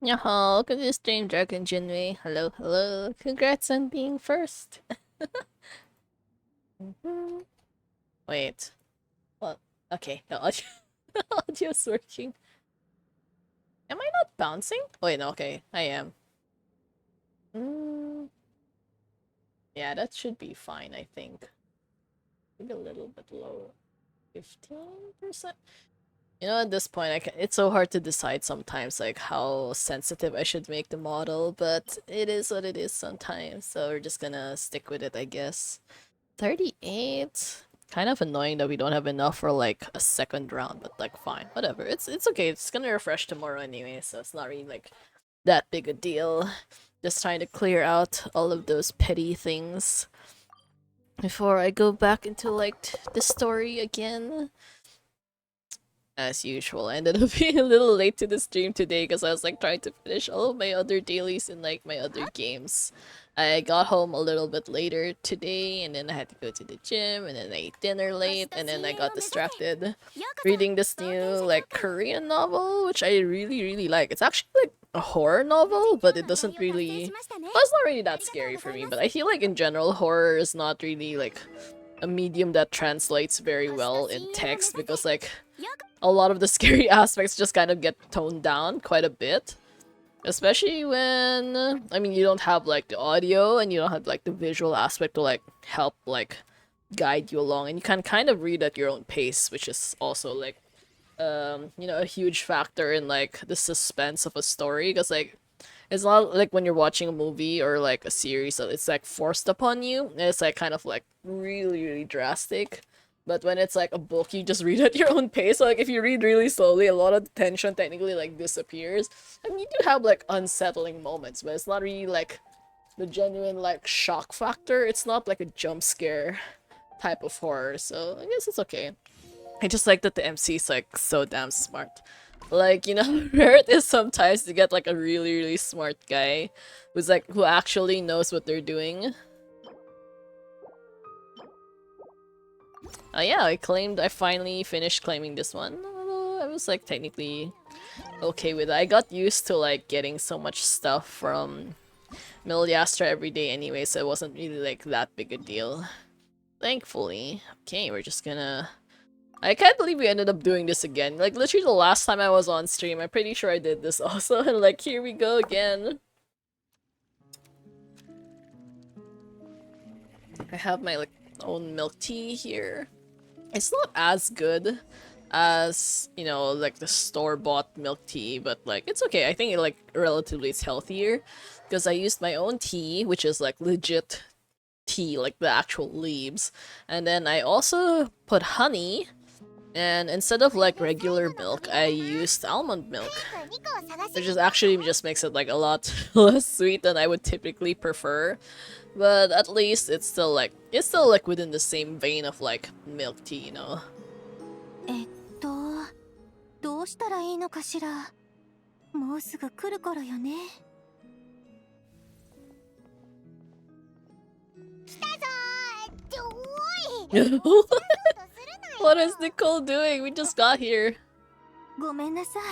Yaho, welcome to the stream, Dragon Jinwei. Hello, hello. Congrats on being first. Wait. Well, okay. The audio audio's working. Am I not bouncing? Wait, no, okay. I am. Yeah, that should be fine, I think. Maybe a little bit lower. 15%? You know, at this point, it's so hard to decide sometimes, like, how sensitive I should make the model, but it is what it is sometimes, so we're just gonna stick with it, I guess. 38? Kind of annoying that we don't have enough for, like, a second round, but, like, fine. Whatever. It's okay. It's gonna refresh tomorrow anyway, so it's not really, like, that big a deal. Just trying to clear out all of those petty things before I go back into, like, the story again. As usual, I ended up being a little late to the stream today because I was like trying to finish all of my other dailies in like my other games. I got home a little bit later today and then I had to go to the gym and then I ate dinner late and then I got distracted reading this new like Korean novel which I really like. It's actually like a horror novel but it doesn't really well, it's not really that scary for me, but I feel like in general horror is not really like a medium that translates very well in text because like a lot of the scary aspects just kind of get toned down quite a bit. Especially when, I mean, you don't have like the audio and you don't have like the visual aspect to like help like guide you along, and you can kind of read at your own pace, which is also like, you know, a huge factor in like the suspense of a story. Because like, it's not like when you're watching a movie or like a series, so it's like forced upon you, and it's like kind of like really drastic. But when it's like a book, you just read at your own pace. So, like if you read really slowly, a lot of the tension technically like disappears. I mean, you do have like unsettling moments, but it's not really like the genuine like shock factor. It's not like a jump scare type of horror, so I guess it's okay. I just like that the MC is like so damn smart. Like, you know, rare it is sometimes to get like a really smart guy who's like who actually knows what they're doing. Yeah, I finally finished claiming this one. Although I was like technically okay with it. I got used to like getting so much stuff from Miliastra every day anyway, so it wasn't really like that big a deal. Thankfully. Okay, we're just gonna... I can't believe we ended up doing this again. Like, literally the last time I was on stream, I'm pretty sure I did this also, and like, here we go again. I have my, like, own milk tea here. It's not as good as, you know, like the store-bought milk tea, but like, it's okay. I think it, like, relatively it's healthier, because I used my own tea, which is, like, legit tea, like the actual leaves. And then I also put honey, and instead of like regular milk, I used almond milk, which is actually just makes it like a lot less sweet than I would typically prefer. But at least it's still like within the same vein of like milk tea, you know. どうしたらいいのかしら。もうすぐ来る頃よね。来たぞー。っておい。What is Nicole doing? We just got here. ごめんなさい。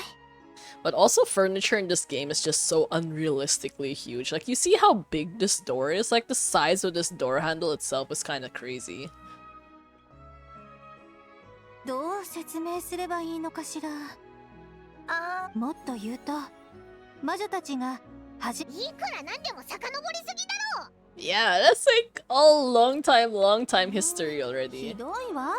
But also furniture in this game is just so unrealistically huge. Like, you see how big this door is? Like, the size of this door handle itself is kind of crazy. どう説明すればいいのかしら。もっと言うと、魔女たちがいいから何でも遡りすぎだろ。 Yeah, that's like all long time history already. ひどいわ。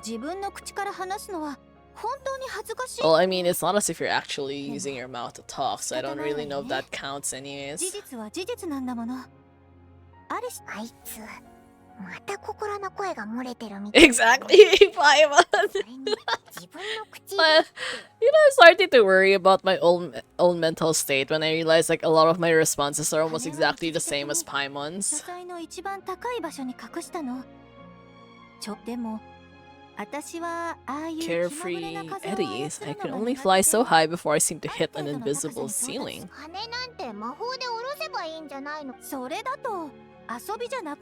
自分の口から話すのは本当に恥ずかしい。 Well, I mean, it's not as if you're actually using your mouth to talk, so I don't really know if that counts anyways. 事実は事実なんだもの。あいつ、また心の声が漏れてるみたい。 Exactly, Paimon! But, you know, I'm starting to worry about my own mental state when I realize like a lot of my responses are almost exactly the same as Paimon's. 書斎の一番高い場所に隠したの。でも Carefree eddies. I could only fly so high before I seem to hit an invisible ceiling.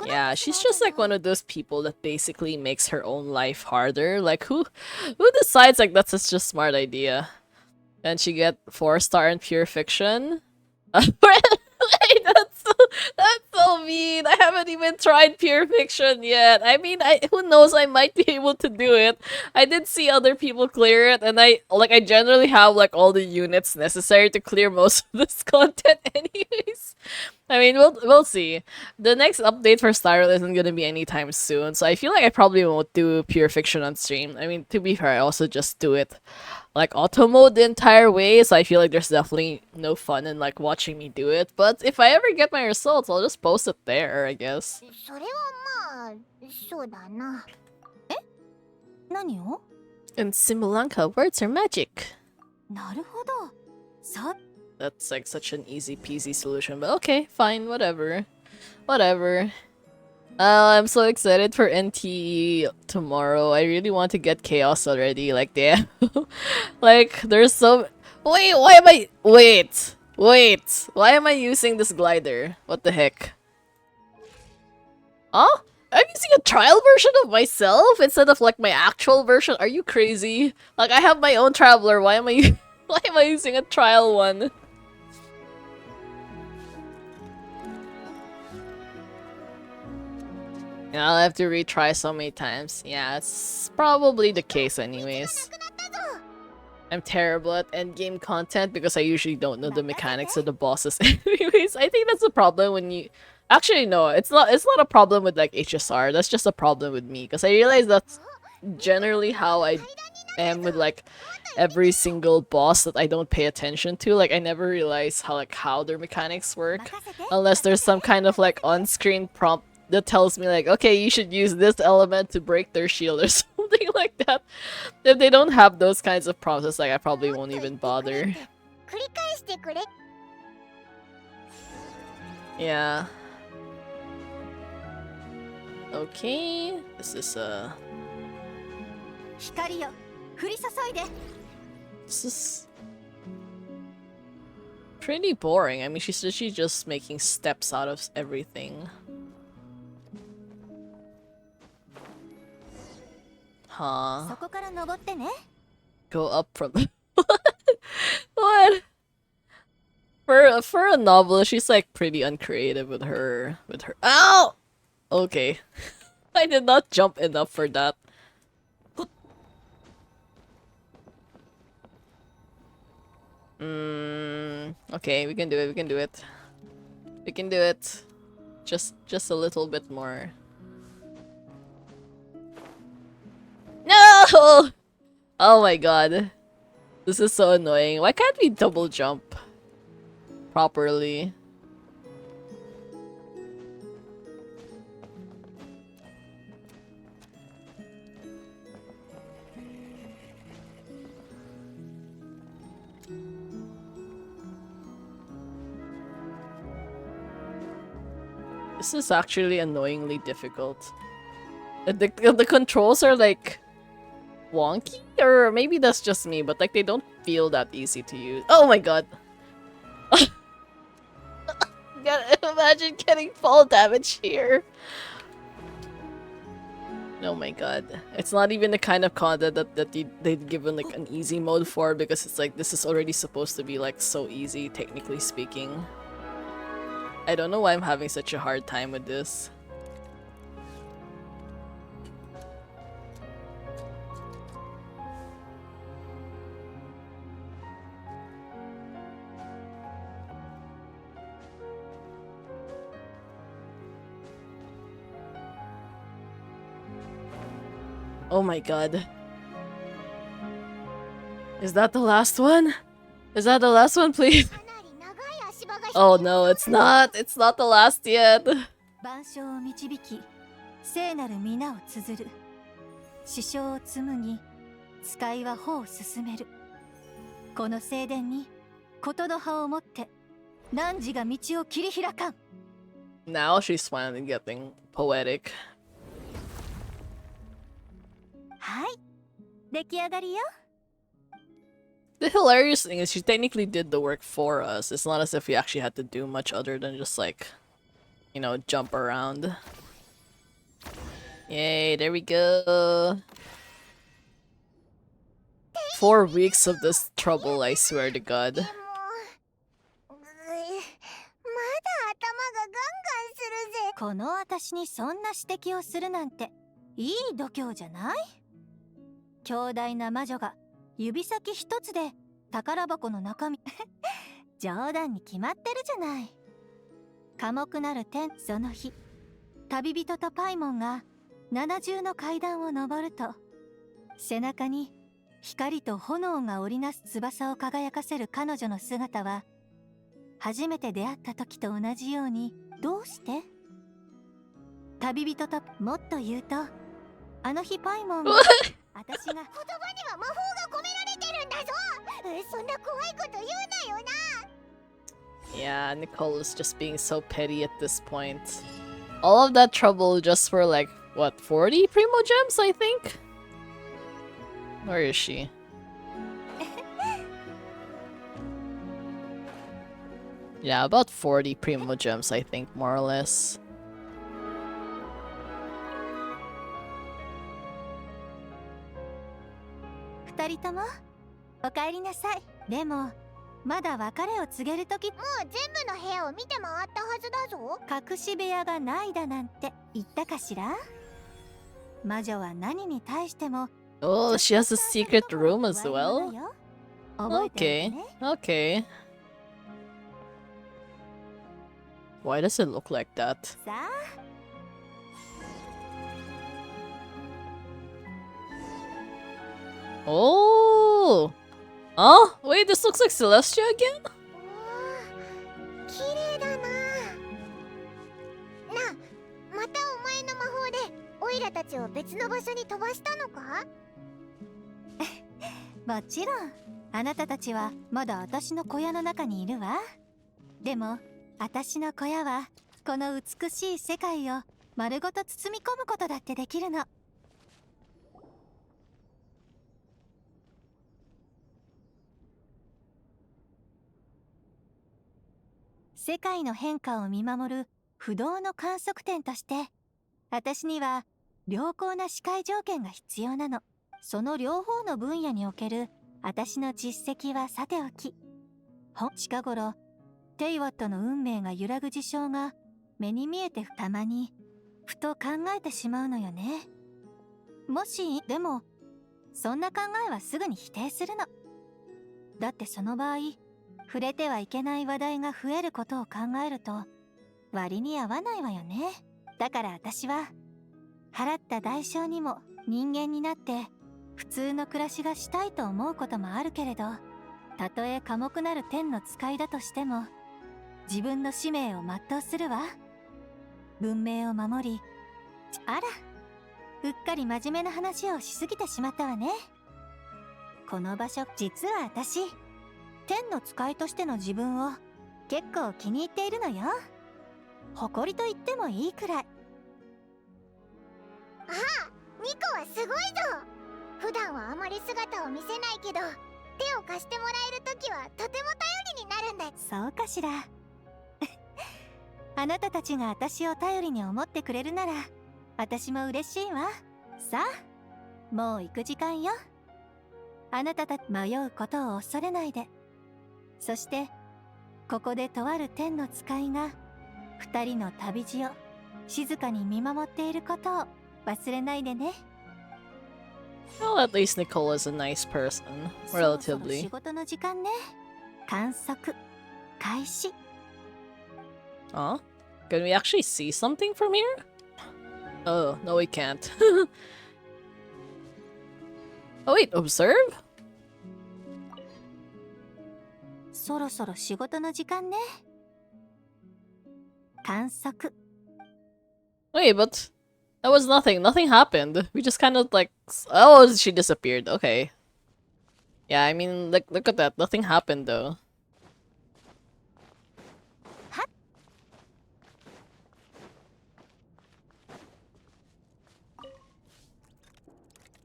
Yeah, she's just like one of those people that basically makes her own life harder. Like, who decides like that's such a smart idea? And she get 4-star in pure fiction? Wait, that's so mean. I haven't even tried pure fiction yet. I mean, who knows? I might be able to do it. I did see other people clear it, and I generally have like all the units necessary to clear most of this content, anyways. I mean, we'll see. The next update for Spiral isn't gonna be anytime soon, so I feel like I probably won't do pure fiction on stream. I mean, to be fair, I also just do it like auto mode the entire way, so I feel like there's definitely no fun in like watching me do it. But if I ever get my results, I'll just post it there, I guess. In Simulanka, words are magic. That's like such an easy peasy solution, but okay, fine, whatever. Whatever. I'm so excited for NTE tomorrow. I really want to get Chaos already, like, damn. Like, there's so... Wait, why am I... Wait! Why am I using this glider? What the heck? Huh? I'm using a trial version of myself instead of, like, my actual version? Are you crazy? Like, I have my own traveler, why am I... why am I using a trial one? Yeah, I'll have to retry so many times. Yeah, it's probably the case anyways. I'm terrible at endgame content because I usually don't know the mechanics of the bosses anyways. I think that's the problem when you... Actually, no, it's not a problem with like HSR. That's just a problem with me because I realize that's generally how I am with like every single boss that I don't pay attention to. Like I never realize how their mechanics work unless there's some kind of like on-screen prompt that tells me like, okay, you should use this element to break their shield or something like that. If they don't have those kinds of prompts, it's like I probably won't even bother. Yeah. Okay, this is this is pretty boring. I mean, she's just making steps out of everything. Huh. Go up from what? For a novel, she's like pretty uncreative with her. Ow! Okay. I did not jump enough for that. Okay, we can do it. We can do it. We can do it. Just a little bit more. No! Oh my god. This is so annoying. Why can't we double jump properly? This is actually annoyingly difficult. The controls are like wonky, or maybe that's just me, but like they don't feel that easy to use. Oh my god. Imagine getting fall damage here. Oh my god. It's not even the kind of content they'd given like an easy mode for, because it's like this is already supposed to be like so easy, technically speaking. I don't know why I'm having such a hard time with this. Oh my god. Is that the last one? Is that the last one, please? Oh no, it's not. It's not the last yet. 万象を導き、聖なる皆を綴る。師匠を紡ぎ、使いは歩を進める。この聖殿に、ことの葉をもって、汝が道を切り開かん。Now she's finally getting poetic. はい、出来上がりよ。The hilarious thing is she technically did the work for us. It's not as if we actually had to do much other than just like, you know, jump around. Yay, there we go. 4 weeks of this trouble, I swear to god. まだ頭がガンガンするぜ。この私にそんな指摘をするなんていい度胸じゃない？強大な魔女が指先一つで宝箱の中身冗談に決まってるじゃない。寡黙なる天、その日、旅人とパイモンが七重の階段を登ると、背中に光と炎が織りなす翼を輝かせる彼女の姿は、初めて出会った時と同じように、どうして？旅人と、もっと言うと、あの日パイモンが私が言葉には魔法が込められてるんだぞ。そんな怖いこと言うなよな。Yeah, Nicole is just being so petty at this point. All of that trouble just for like, what, 40 Primo Gems, I think? Where is she? Yeah, about 40 Primo Gems, I think, more or less. 二人ともお帰りなさい。でもまだ別れを告げるとき、もう全部の部屋を見て回ったはずだぞ。隠し部屋がないだなんて言ったかしら？魔女は何に対しても Oh, she has a secret room as well? Okay, okay. Why does it look like that? さあ。Oh! Oh, wait, this looks like Celestia again? 綺麗だな。なあ、またお前の魔法でオイラたちを別の場所に飛ばしたのか？もちろん。あなたたちはまだ私の小屋の中にいるわ。でも私の小屋はこの美しい世界を丸ごと包み込むことだってできるの。世界の変化を見守る不動の観測点として、私には良好な視界条件が必要なの。その両方の分野における私の実績はさておき、近頃テイワットの運命が揺らぐ事象が目に見えて、たまにふと考えてしまうのよね。もしでもそんな考えはすぐに否定するの。だってその場合、触れてはいけない話題が増えることを考えると割に合わないわよね。だから私は払った代償にも人間になって普通の暮らしがしたいと思うこともあるけれど、たとえ寡黙なる天の使いだとしても自分の使命を全うするわ。文明を守り、あら、うっかり真面目な話をしすぎてしまったわね。この場所、実は私、天の使いとしての自分を結構気に入っているのよ。誇りと言ってもいいくらい。ああ、ニコはすごいぞ。普段はあまり姿を見せないけど、手を貸してもらえるときはとても頼りになるんだ。そうかしら。あなたたちが私を頼りに思ってくれるなら私も嬉しいわ。さあ、もう行く時間よ。あなたたち迷うことを恐れないで。そしてここでとある天の使いが二人の旅路を静かに見守っていることを忘れないでね。 Well, at least Nicole is a nice person, そろそろ仕 relatively. 事の時間ね。観測開始。Huh? Can we actually see something from here? Oh, no we can't. Oh wait, observe? そろそろ仕事の時間ね。観測。 Wait, but that was nothing. Nothing happened. We just kind of like... Oh, she disappeared. Okay. Yeah, I mean, look at that. Nothing happened though.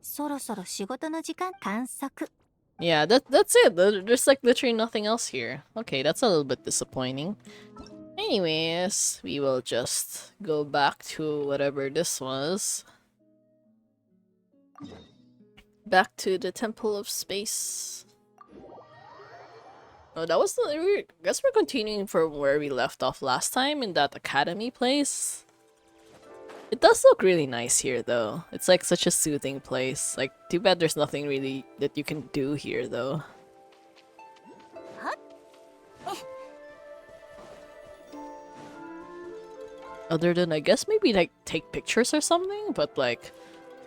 そろそろ仕事の時間。観測。 Yeah, that's it. There's like literally nothing else here. Okay, that's a little bit disappointing. Anyways, we will just go back to whatever this was. Back to the Temple of Space. Oh, that was the... I guess we're continuing from where we left off last time in that academy place. It does look really nice here, though. It's like such a soothing place. Like, too bad there's nothing really that you can do here, though. Other than, I guess, maybe, like, take pictures or something? But, like,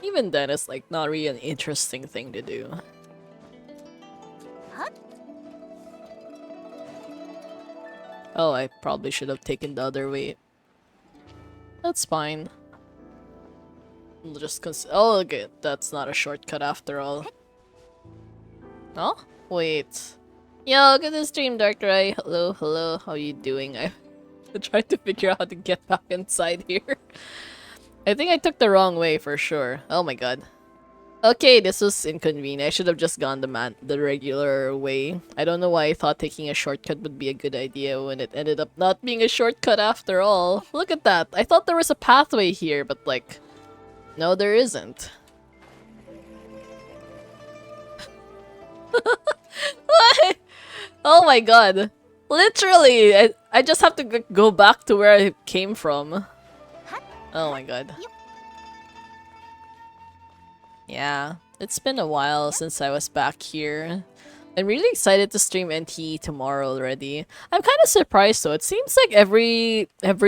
even then, it's, like, not really an interesting thing to do. Oh, I probably should have taken the other way. That's fine. We'll just oh, okay, that's not a shortcut after all. Oh? Wait. Yo, look at this stream, Dark Ray. Hello, hello, how you doing? I'm trying to figure out how to get back inside here. I think I took the wrong way for sure. Oh my god. Okay, this was inconvenient. I should have just gone the regular way. I don't know why I thought taking a shortcut would be a good idea when it ended up not being a shortcut after all. Look at that. I thought there was a pathway here, but like... No, there isn't. What? Oh my god. Literally, I just have to go back to where I came from. Oh my god. Yeah, it's been a while since I was back here. I'm really excited to stream NT tomorrow already. I'm kind of surprised though. It seems like every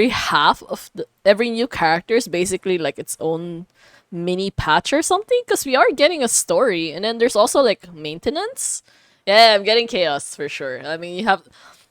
half of every new character is basically like its own mini patch or something, because we are getting a story and then there's also like maintenance. Yeah, I'm getting chaos for sure. I mean, you have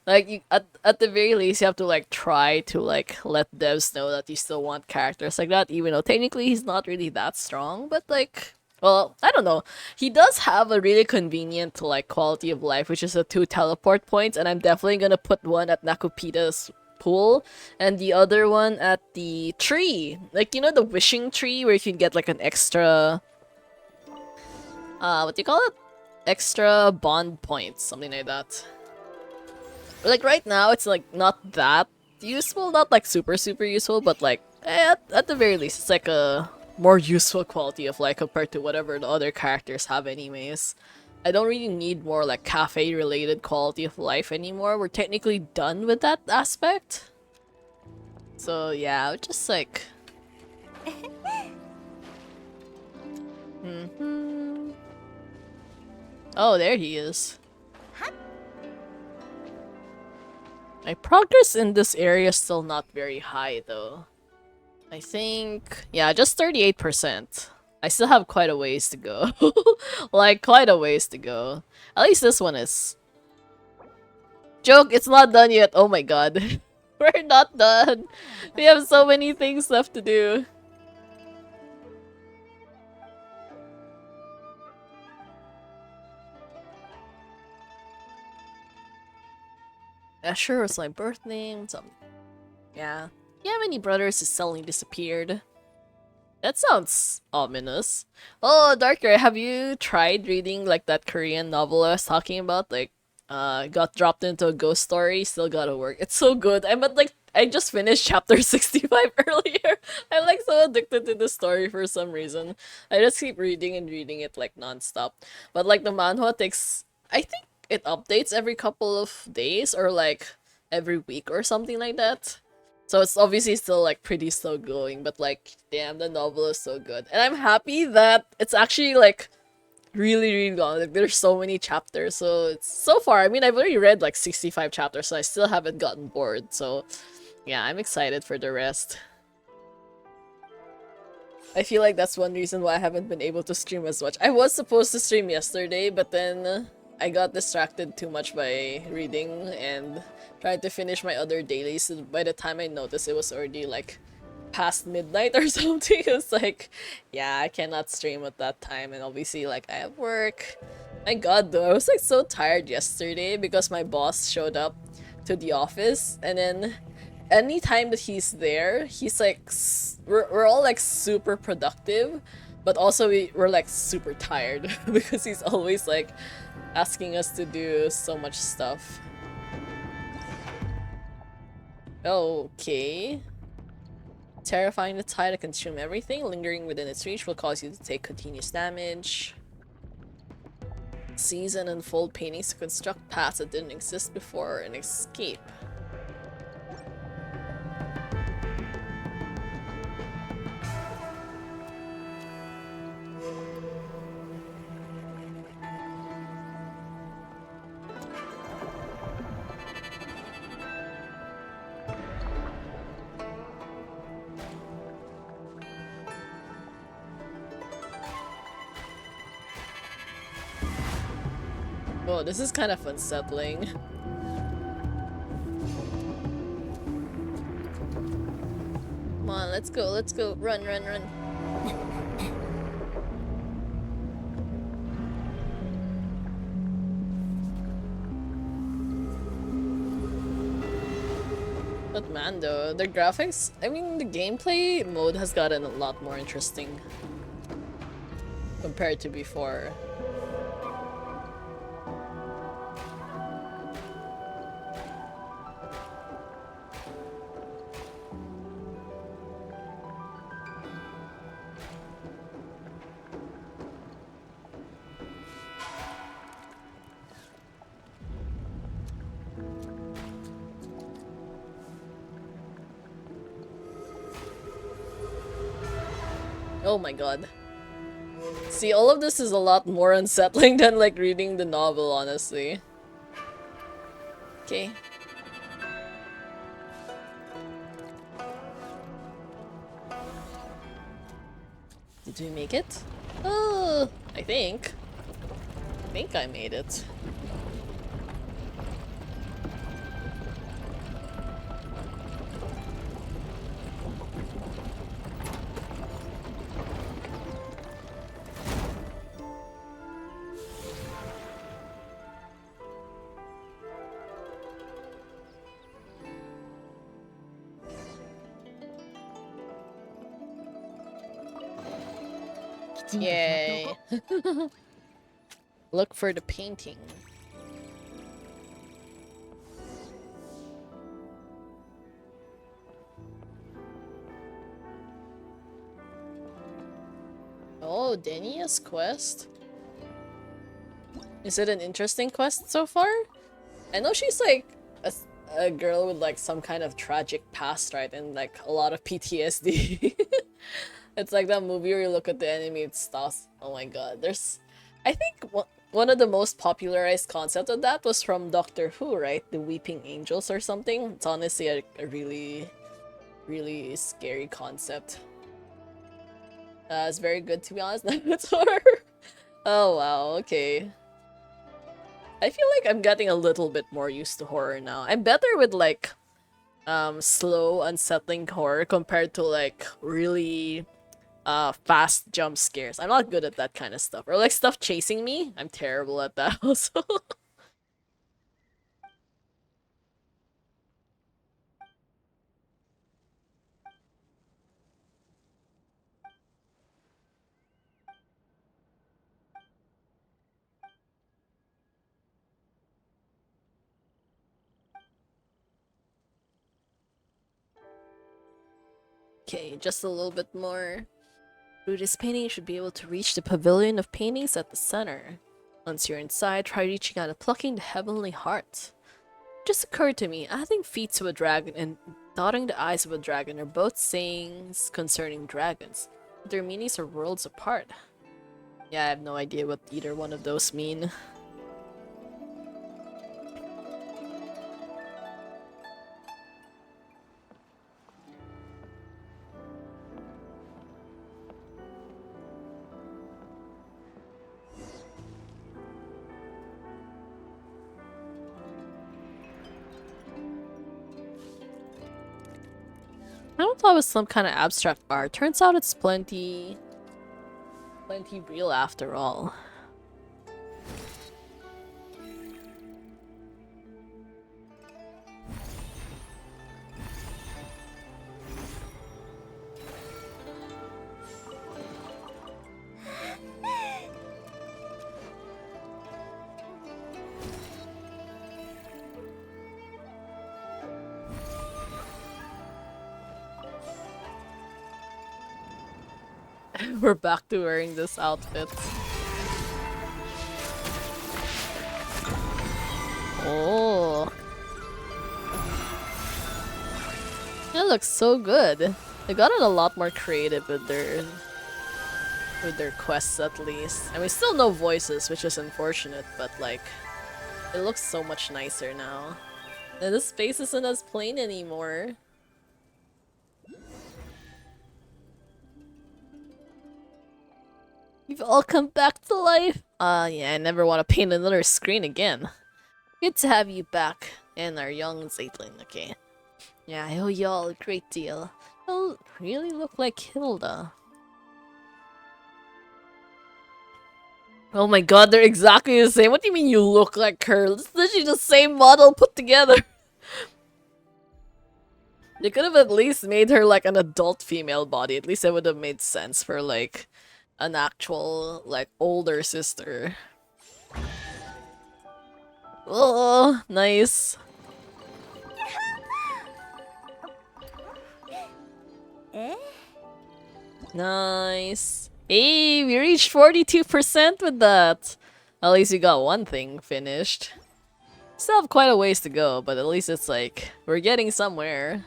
like at the very least you have to like try to like let devs know that you still want characters like that, even though technically he's not really that strong, but like, well, I don't know. He does have a really convenient like quality of life, which is the 2 teleport points, and I'm definitely gonna put one at Nakupita's pool and the other one at the tree. Like, you know, the wishing tree where you can get like an extra what do you call it? Extra bond points, something like that. Like right now it's like not that useful, not like super useful, but like at the very least it's like a more useful quality of life compared to whatever the other characters have anyways. I don't really need more like cafe related quality of life anymore. We're technically done with that aspect. So yeah, just like Oh, there he is. My progress in this area is still not very high though. I think yeah, just 38%. I still have quite a ways to go. Like quite a ways to go. At least this one is. Joke, it's not done yet. Oh my god. We're not done. We have so many things left to do. Asher was my birth name. Yeah. You have any brothers who suddenly disappeared? That sounds ominous. Oh, Darker, have you tried reading like that Korean novel I was talking about? Like, got dropped into a ghost story, still gotta work. It's so good. I just finished chapter 65 earlier. I'm like so addicted to the story for some reason. I just keep reading and reading it like nonstop. But like the manhwa takes, I think it updates every couple of days or like every week or something like that. So it's obviously still like pretty slow going, but like damn, the novel is so good. And I'm happy that it's actually like really really long. Like there's so many chapters. So it's so far, I mean I've already read like 65 chapters, so I still haven't gotten bored. So yeah, I'm excited for the rest. I feel like that's one reason why I haven't been able to stream as much. I was supposed to stream yesterday, but then I got distracted too much by reading and tried to finish my other dailies. So by the time I noticed, it was already like past midnight or something. It was like, yeah, I cannot stream at that time. And obviously, like, I have work. My god, though, I was like so tired yesterday because my boss showed up to the office and then anytime that he's there, he's like, we're all like super productive, but also we're like super tired because he's always like asking us to do so much stuff. Okay. Terrifying the tide to consume everything. Lingering within its reach will cause you to take continuous damage. Seize and unfold paintings to construct paths that didn't exist before and escape. Oh, this is kind of unsettling. Come on, let's go, let's go. Run, run, run. But man, though, the graphics, I mean, the gameplay mode has gotten a lot more interesting compared to before. Oh my god. See, all of this is a lot more unsettling than like reading the novel, honestly. Okay. Did we make it? Oh, I think. I think I made it. Yay. Look for the painting. Oh, Denia's quest? Is it an interesting quest so far? I know she's like a girl with like some kind of tragic past, right? And like a lot of PTSD. It's like that movie where you look at the enemy, it stops. Oh my god. I think one of the most popularized concept of that was from Doctor Who, right? The Weeping Angels or something. It's honestly a really, really scary concept. It's very good to be honest. It's horror. Oh wow, okay. I feel like I'm getting a little bit more used to horror now. I'm better with like slow, unsettling horror compared to like really fast jump scares. I'm not good at that kind of stuff. Or like stuff chasing me. I'm terrible at that also. Okay, just a little bit more. Through this painting, you should be able to reach the pavilion of paintings at the center. Once you're inside, try reaching out and plucking the heavenly heart. It just occurred to me, adding feet to a dragon and dotting the eyes of a dragon are both sayings concerning dragons. Their meanings are worlds apart. Yeah, I have no idea what either one of those mean. I thought it was some kind of abstract art. Turns out it's plenty real after all. We're back to wearing this outfit. Oh. That looks so good. They got it a lot more creative with their quests at least. I mean, still no voices, which is unfortunate, but like, it looks so much nicer now. And this space isn't as plain anymore. You've all come back to life. Yeah, I never want to paint another screen again. Good to have you back, and our young Zaytlin, okay. Yeah, I owe y'all a great deal. You really look like Hilda. Oh my god, they're exactly the same. What do you mean you look like her? It's literally the same model put together. They could have at least made her like an adult female body. At least it would have made sense for like an actual like older sister. Oh, nice. Eh? Nice. Hey, we reached 42% with that. At least we got one thing finished. Still have quite a ways to go, but at least it's like, we're getting somewhere.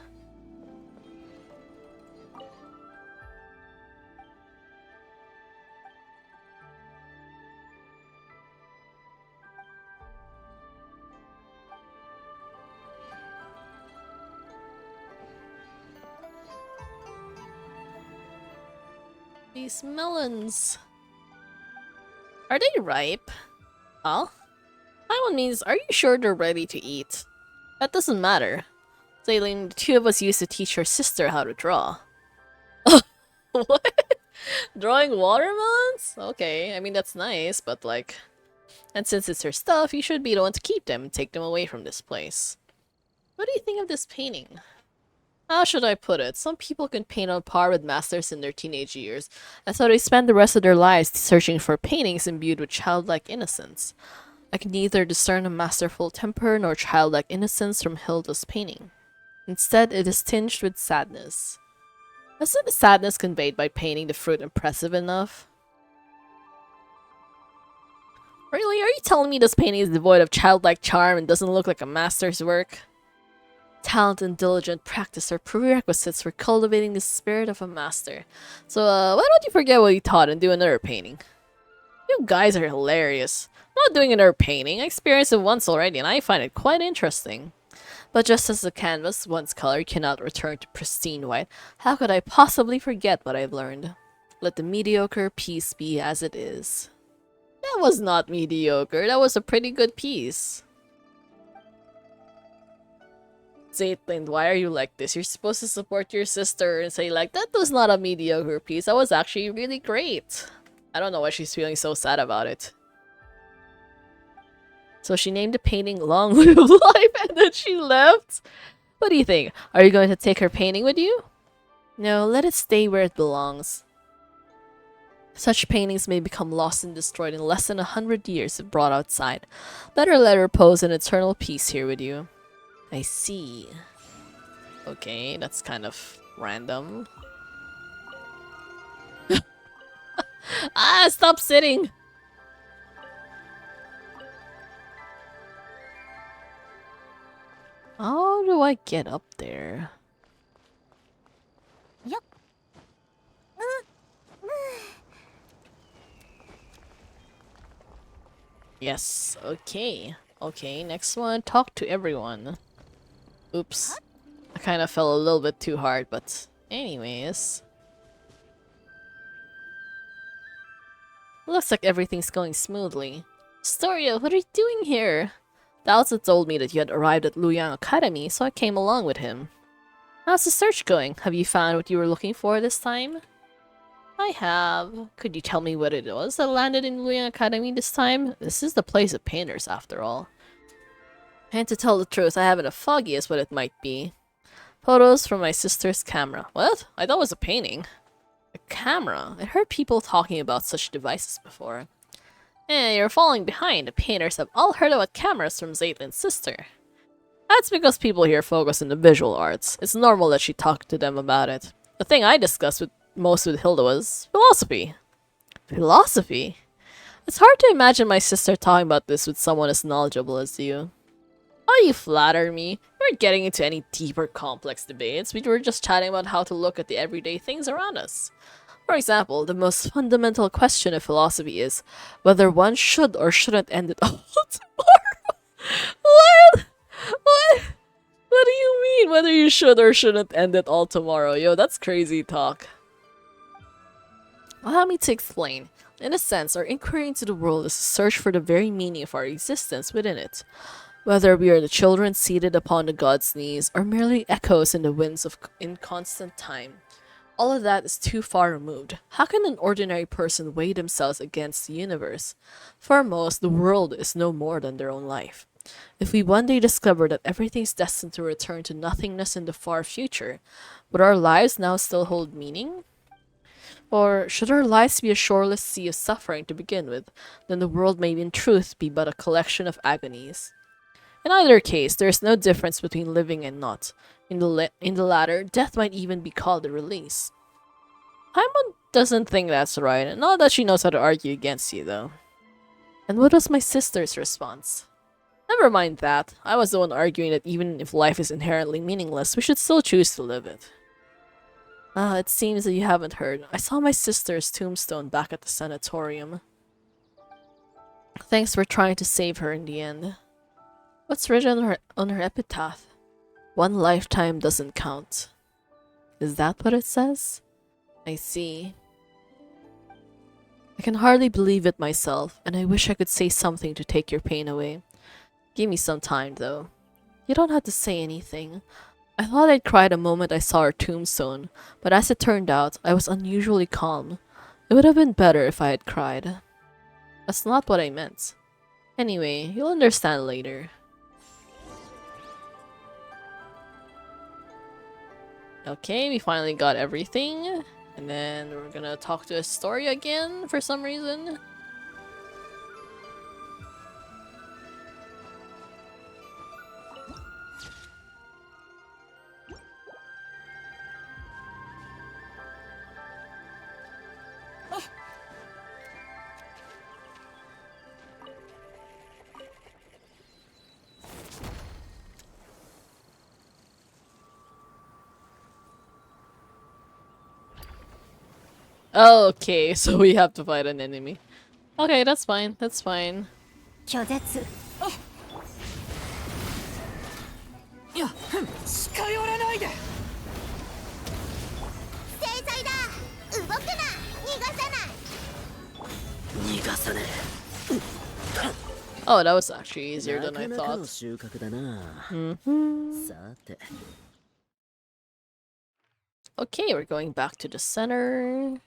These melons. Are they ripe? Huh? That one means, are you sure they're ready to eat? That doesn't matter. Zaylin, the two of us used to teach her sister how to draw. What? Drawing watermelons? Okay, I mean that's nice, but like... And since it's her stuff, you should be the one to keep them and take them away from this place. What do you think of this painting? How should I put it? Some people can paint on par with masters in their teenage years, and so they spend the rest of their lives searching for paintings imbued with childlike innocence. I can neither discern a masterful temper nor childlike innocence from Hilda's painting. Instead, it is tinged with sadness. Isn't the sadness conveyed by painting the fruit impressive enough? Really? Are you telling me this painting is devoid of childlike charm and doesn't look like a master's work? Talent and diligent practice are prerequisites for cultivating the spirit of a master. So, why don't you forget what you taught and do another painting? You guys are hilarious. I'm not doing another painting. I experienced it once already and I find it quite interesting. But just as the canvas, once color, cannot return to pristine white, how could I possibly forget what I've learned? Let the mediocre piece be as it is. That was not mediocre. That was a pretty good piece. Zaitlin, why are you like this? You're supposed to support your sister and say like, that was not a mediocre piece. That was actually really great. I don't know why she's feeling so sad about it. So she named the painting Long Live Life and then she left? What do you think? Are you going to take her painting with you? No, let it stay where it belongs. Such paintings may become lost and destroyed in less than 100 years if brought outside. Better let her pose an eternal peace here with you. I see. Okay, that's kind of random. Ah, stop sitting! How do I get up there? Yup. Yes, okay. Okay, next one, talk to everyone. Oops. I kind of fell a little bit too hard, but anyways. Looks like everything's going smoothly. Storia, what are you doing here? Dalsa told me that you had arrived at Luyang Academy, so I came along with him. How's the search going? Have you found what you were looking for this time? I have. Could you tell me what it was that landed in Luyang Academy this time? This is the place of painters, after all. And to tell the truth, I haven't the foggiest what it might be. Photos from my sister's camera. What? I thought it was a painting. A camera? I heard people talking about such devices before. You're falling behind. The painters have all heard about cameras from Zaitlin's sister. That's because people here focus on the visual arts. It's normal that she talked to them about it. The thing I discussed most with Hilda was philosophy. Philosophy? It's hard to imagine my sister talking about this with someone as knowledgeable as you. Oh, you flatter me. We weren't getting into any deeper, complex debates. We were just chatting about how to look at the everyday things around us. For example, the most fundamental question of philosophy is whether one should or shouldn't end it all tomorrow. What? What? What do you mean whether you should or shouldn't end it all tomorrow? Yo, that's crazy talk. Allow me to explain. In a sense, our inquiry into the world is a search for the very meaning of our existence within it. Whether we are the children seated upon the god's knees or merely echoes in the winds of inconstant time. All of that is too far removed. How can an ordinary person weigh themselves against the universe? For most, the world is no more than their own life. If we one day discover that everything is destined to return to nothingness in the far future, would our lives now still hold meaning? Or should our lives be a shoreless sea of suffering to begin with, then the world may in truth be but a collection of agonies? In either case, there is no difference between living and not. In the latter, death might even be called a release. Paimon doesn't think that's right, not that she knows how to argue against you, though. And what was my sister's response? Never mind that. I was the one arguing that even if life is inherently meaningless, we should still choose to live it. Ah, it seems that you haven't heard. I saw my sister's tombstone back at the sanatorium. Thanks for trying to save her in the end. What's written on her epitaph? One lifetime doesn't count. Is that what it says? I see. I can hardly believe it myself, and I wish I could say something to take your pain away. Give me some time, though. You don't have to say anything. I thought I'd cry the moment I saw her tombstone, but as it turned out, I was unusually calm. It would have been better if I had cried. That's not what I meant. Anyway, you'll understand later. Okay, we finally got everything. And then we're gonna talk to Astoria again for some reason. Oh, okay, so we have to fight an enemy. Okay, that's fine. That's fine. 拒絶。いや近寄らないで。制裁だ。動くな。逃がさない。逃がさね Oh, that was actually え。 easier な than I かなかの thought. 収穫だな。 Mm-hmm. さて Okay, we're going back to the center.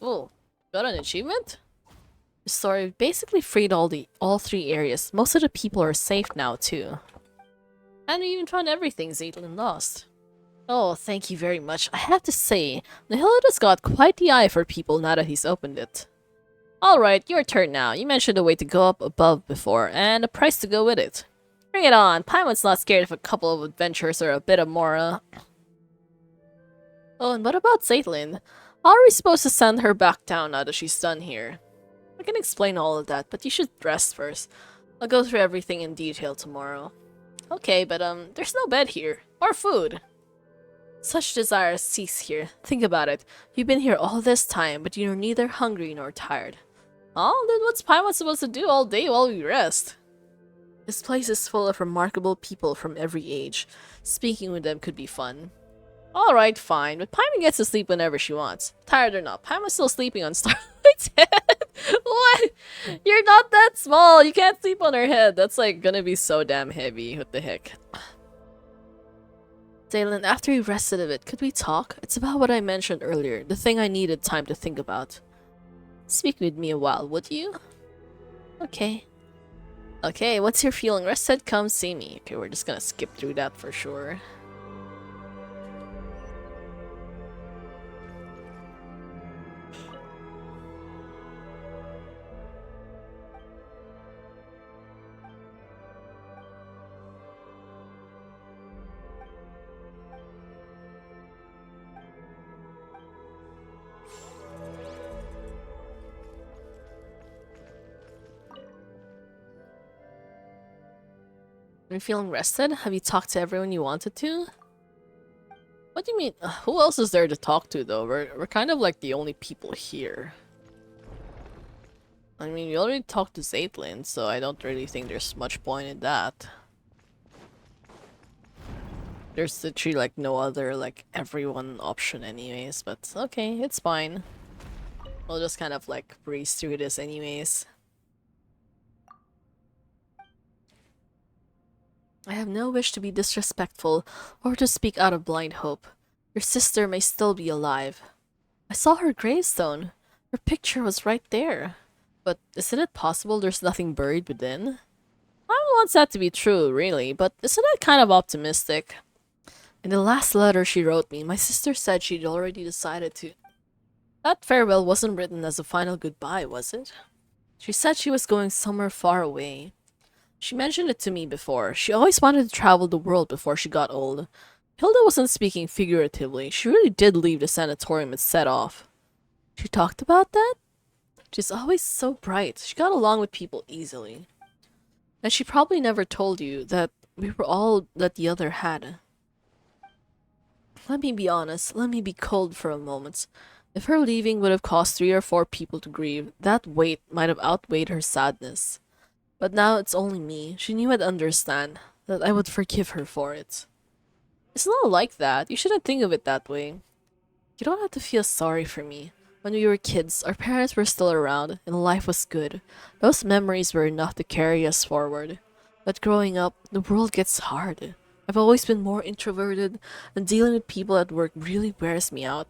Oh, got an achievement? The story basically freed all three areas. Most of the people are safe now too. And we even found everything Zaitlin lost. Oh, thank you very much. I have to say, Nihilda's got quite the eye for people now that he's opened it. Alright, your turn now. You mentioned a way to go up above before, and a price to go with it. Bring it on. Paimon's not scared of a couple of adventures or a bit of more, Oh, and what about Zaitlin? How are we supposed to send her back down now that she's done here? I can explain all of that, but you should rest first. I'll go through everything in detail tomorrow. Okay, but there's no bed here. Or food. Such desires cease here. Think about it. You've been here all this time, but you're neither hungry nor tired. Oh, then what's Paimon supposed to do all day while we rest? This place is full of remarkable people from every age. Speaking with them could be fun. Alright, fine, but Paimon gets to sleep whenever she wants. Tired or not, Paimon's still sleeping on Starlight's head! What? You're not that small! You can't sleep on her head! That's like gonna be so damn heavy. What the heck? Dalen, after you rested a bit, could we talk? It's about what I mentioned earlier, the thing I needed time to think about. Speak with me a while, would you? Okay. Okay, what's your feeling? Rested, come see me. Okay, we're just gonna skip through that for sure. Are you feeling rested? Have you talked to everyone you wanted to? What do you mean? Who else is there to talk to, though? We're kind of like the only people here. I mean, we already talked to Zaitlin, so I don't really think there's much point in that. There's literally like no other like everyone option anyways, but okay, it's fine. We'll just kind of like breeze through this anyways. I have no wish to be disrespectful or to speak out of blind hope. Your sister may still be alive. I saw her gravestone. Her picture was right there. But isn't it possible there's nothing buried within? I don't want that to be true, really, but isn't that kind of optimistic? In the last letter she wrote me, my sister said she'd already decided to... That farewell wasn't written as a final goodbye, was it? She said she was going somewhere far away. She mentioned it to me before. She always wanted to travel the world before she got old. Hilda wasn't speaking figuratively. She really did leave the sanatorium and set off. She talked about that? She's always so bright. She got along with people easily. And she probably never told you that we were all that the other had. Let me be honest. Let me be cold for a moment. If her leaving would have caused 3 or 4 people to grieve, that weight might have outweighed her sadness. But now it's only me. She knew I'd understand, that I would forgive her for it. It's not like that. You shouldn't think of it that way. You don't have to feel sorry for me. When we were kids, our parents were still around, and life was good. Those memories were enough to carry us forward. But growing up, the world gets hard. I've always been more introverted, and dealing with people at work really wears me out.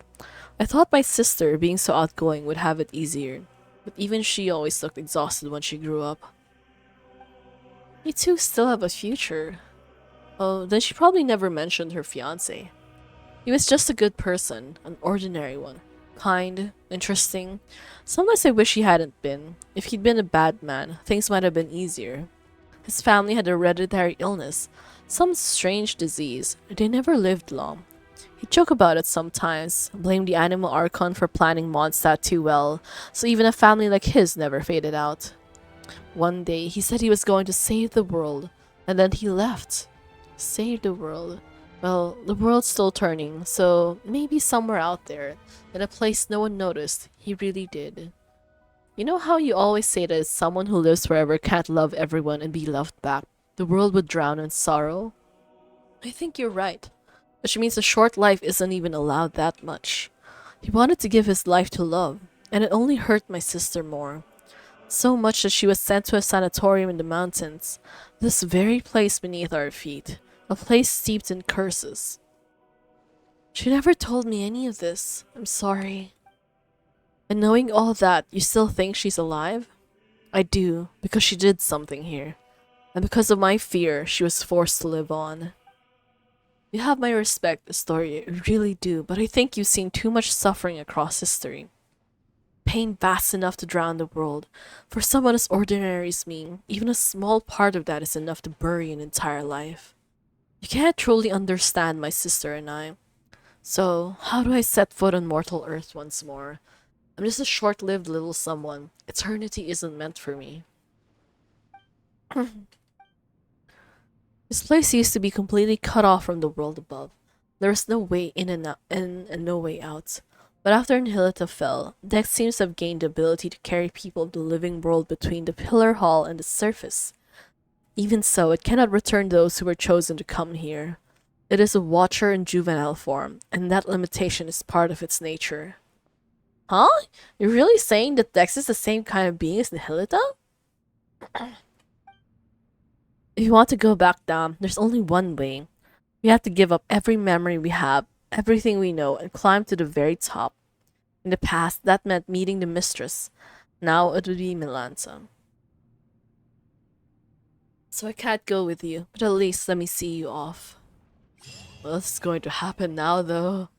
I thought my sister, being so outgoing, would have it easier. But even she always looked exhausted when she grew up. You two still have a future. Oh, then she probably never mentioned her fiancé. He was just a good person, an ordinary one. Kind, interesting. Sometimes I wish he hadn't been. If he'd been a bad man, things might have been easier. His family had a hereditary illness, some strange disease. They never lived long. He'd joke about it sometimes, blame the animal archon for planning Mondstadt too well, so even a family like his never faded out. One day, he said he was going to save the world, and then he left. Save the world. Well, the world's still turning, so maybe somewhere out there, in a place no one noticed, he really did. You know how you always say that someone who lives forever can't love everyone and be loved back? The world would drown in sorrow? I think you're right. Which means a short life isn't even allowed that much. He wanted to give his life to love, and it only hurt my sister more. So much that she was sent to a sanatorium in the mountains, this very place beneath our feet, a place steeped in curses. She never told me any of this. I'm sorry. And knowing all that, you still think she's alive? I do, because she did something here. And because of my fear, she was forced to live on. You have my respect, Astoria, you really do, but I think you've seen too much suffering across history. Pain vast enough to drown the world. For someone as ordinary as me, even a small part of that is enough to bury an entire life. You can't truly understand my sister and I. So, how do I set foot on mortal earth once more? I'm just a short-lived little someone. Eternity isn't meant for me. This place used to be completely cut off from the world above. There was no way in and out, and no way out. But after Nihilita fell, Dex seems to have gained the ability to carry people of the living world between the pillar hall and the surface. Even so, it cannot return those who were chosen to come here. It is a watcher in juvenile form, and that limitation is part of its nature. Huh? You're really saying that Dex is the same kind of being as Nihilita? If you want to go back down, there's only one way. We have to give up every memory we have, everything we know, and climb to the very top. In the past, that meant meeting the mistress. Now it would be Melanza. So I can't go with you, but at least let me see you off. What's going to happen now, though?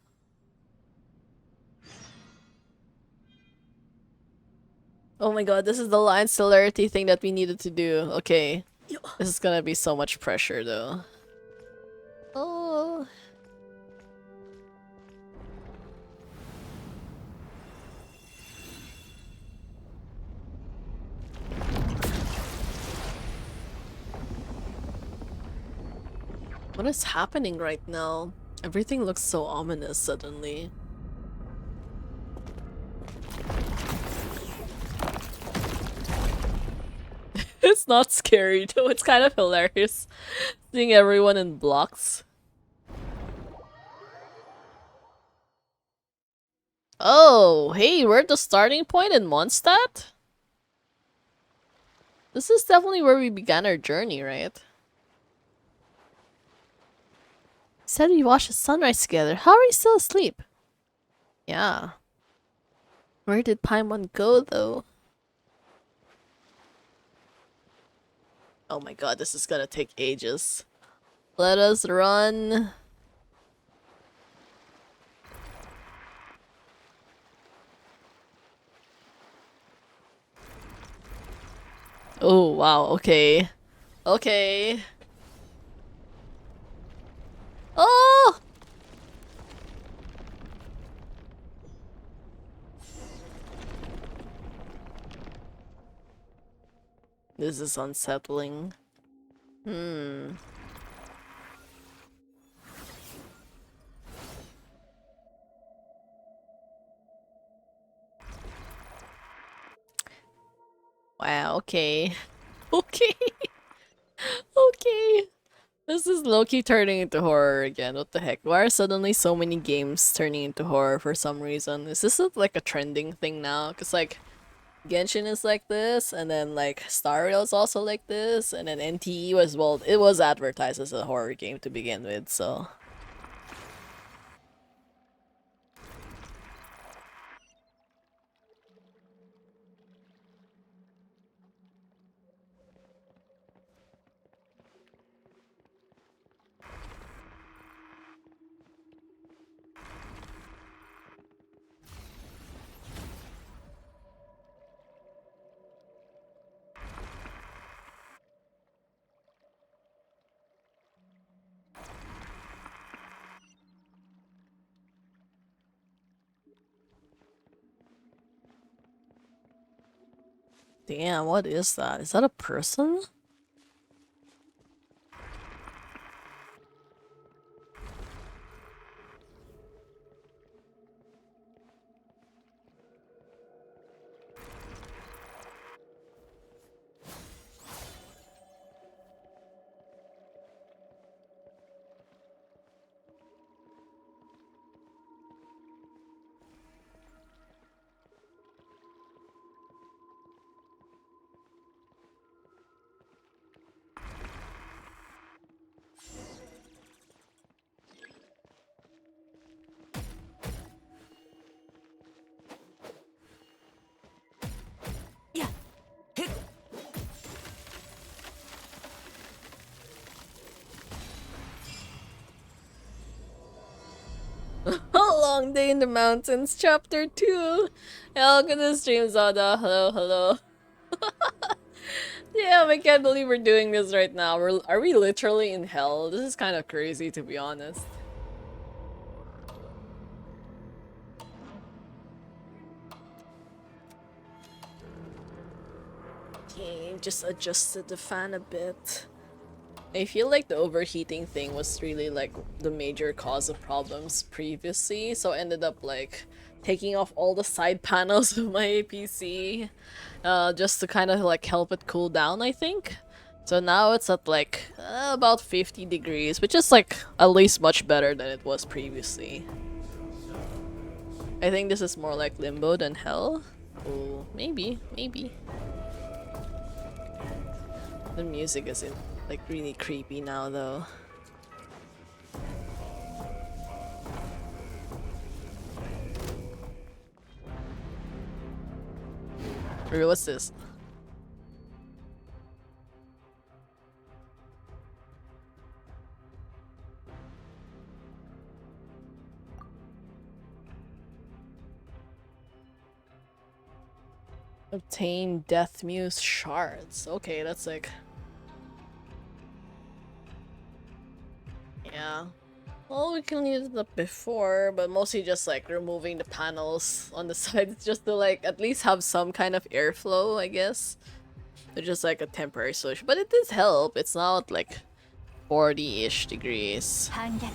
Oh my god, this is the line celerity thing that we needed to do. Okay. This is gonna be so much pressure, though. Oh. What is happening right now? Everything looks so ominous suddenly. It's not scary though, it's kind of hilarious seeing everyone in blocks. Oh, hey, we're at the starting point in Mondstadt? This is definitely where we began our journey, right? Said we watched the sunrise together. How are you still asleep? Yeah. Where did Paimon go, though? Oh my god, this is gonna take ages. Let us run. Oh, wow, okay. Okay. Oh! This is unsettling. Hmm. Wow, okay. Okay. Okay. This is low-key turning into horror again. What the heck? Why are suddenly so many games turning into horror for some reason? Is this like a trending thing now? Cause like Genshin is like this, and then like Star Rail is also like this, and then NTE was, well, it was advertised as a horror game to begin with, so. Damn, what is that? Is that a person? Long Day in the Mountains, Chapter 2. Welcome to the stream, Zada. Hello, hello. Damn, I can't believe we're doing this right now. Are we literally in hell? This is kind of crazy, to be honest. Okay, just adjusted the fan a bit. I feel like the overheating thing was really like the major cause of problems previously, so I ended up like taking off all the side panels of my PC just to kind of like help it cool down, I think. So now it's at like about 50 degrees, which is like at least much better than it was previously. I think this is more like limbo than hell. Oh, maybe. The music isn't like really creepy now though. Or what's this? Obtain Death Muse shards. Okay, that's like... Yeah. Well, we can use it up before, but mostly just like removing the panels on the sides just to like at least have some kind of airflow, I guess. It's just like a temporary solution. But it does help. It's now at like 40-ish degrees. 反逆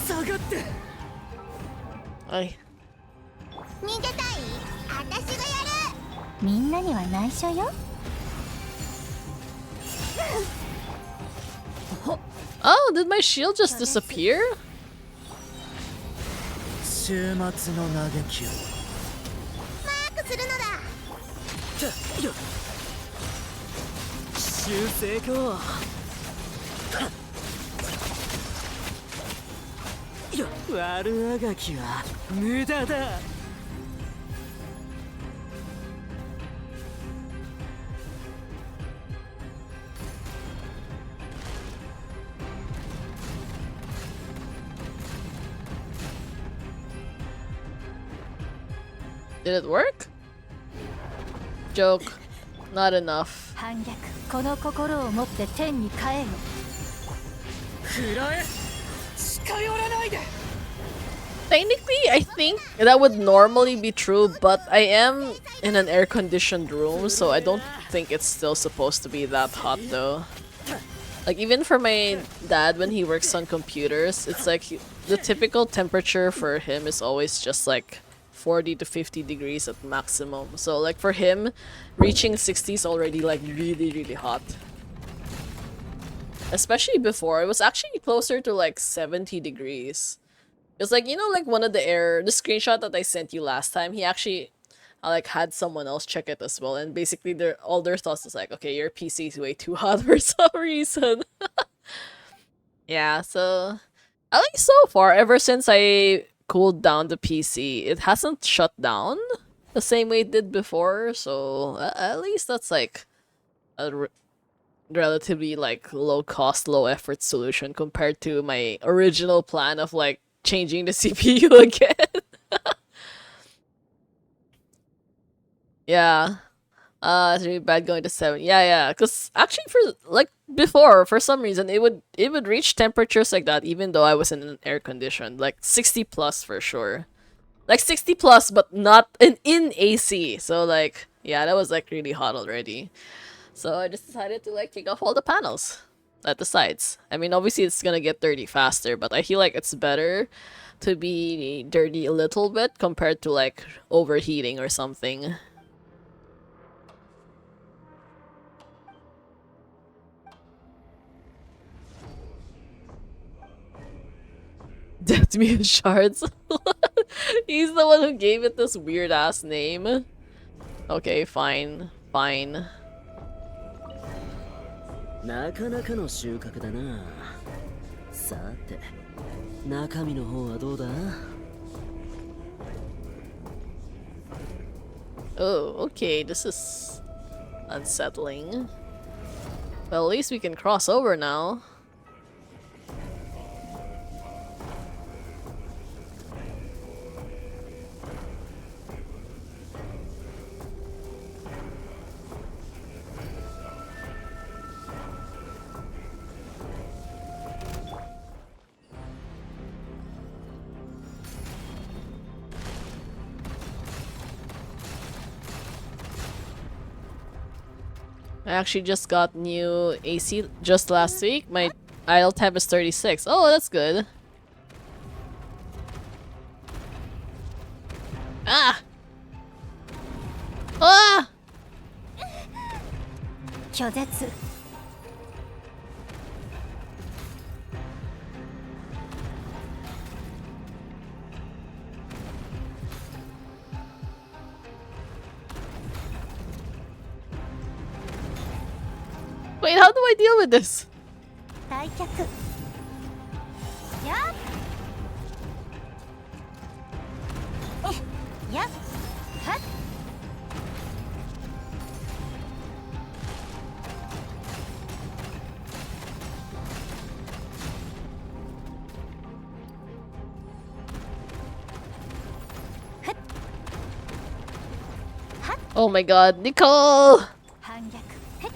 下がって Ay. 逃げたい？私がやる。みんなには内緒よ Oh, did my shield just disappear? 週末の嘆きをマークするのだ。よっ修正かよっ悪あがきは無駄だ Did it work? Joke. Not enough. 反逆この心を持って天に帰る 食らえ近寄らないで Technically, I think that would normally be true, but I am in an air-conditioned room, so I don't think it's still supposed to be that hot though. Like even for my dad when he works on computers, it's like the typical temperature for him is always just like 40 to 50 degrees at maximum. So like for him, reaching 60 is already like really hot. Especially before, it was actually closer to like 70 degrees. It's like, you know, like one of the screenshot that I sent you last time, he actually like had someone else check it as well, and basically all their thoughts is like, okay, your PC is way too hot for some reason. Yeah, so at least so far, ever since I cooled down the PC, it hasn't shut down the same way it did before, so at least that's like a relatively like low cost, low effort solution compared to my original plan of like changing the CPU again. Yeah. It's really bad going to 7. Yeah, because actually for like before, for some reason it would reach temperatures like that even though I was in an air conditioned, like 60 plus for sure. Like 60 plus but not in AC. So like yeah, that was like really hot already. So I just decided to like take off all the panels at the sides. I mean, obviously it's gonna get dirty faster, but I feel like it's better to be dirty a little bit compared to like overheating or something. Death Muse Shards. He's the one who gave it this weird ass name. Okay, fine. なかなかの収穫だなさて中身の方はどうだ Oh, okay, this is unsettling. Well, at least we can cross over now. I actually just got new AC just last week. My idle temp is 36. Oh, that's good. Ah! Ah! 拒絶 Wait, how do I deal with this? 退却やっやっはっ Oh my god, Nicole! 反逆へっ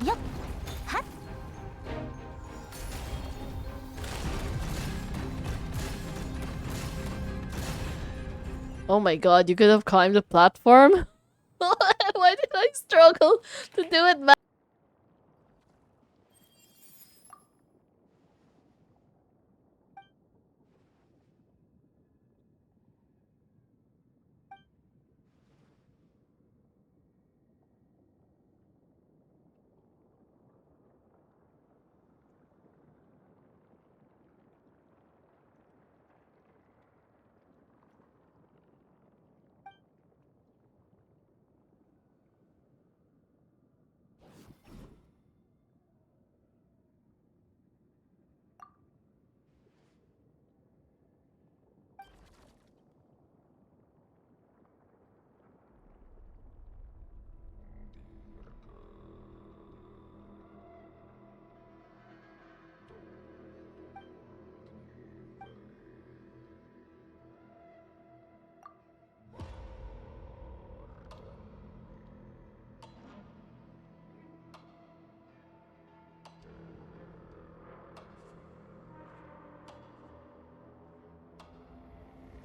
よっはっ Oh my god, you could have climbed the platform? Why did I struggle to do it back?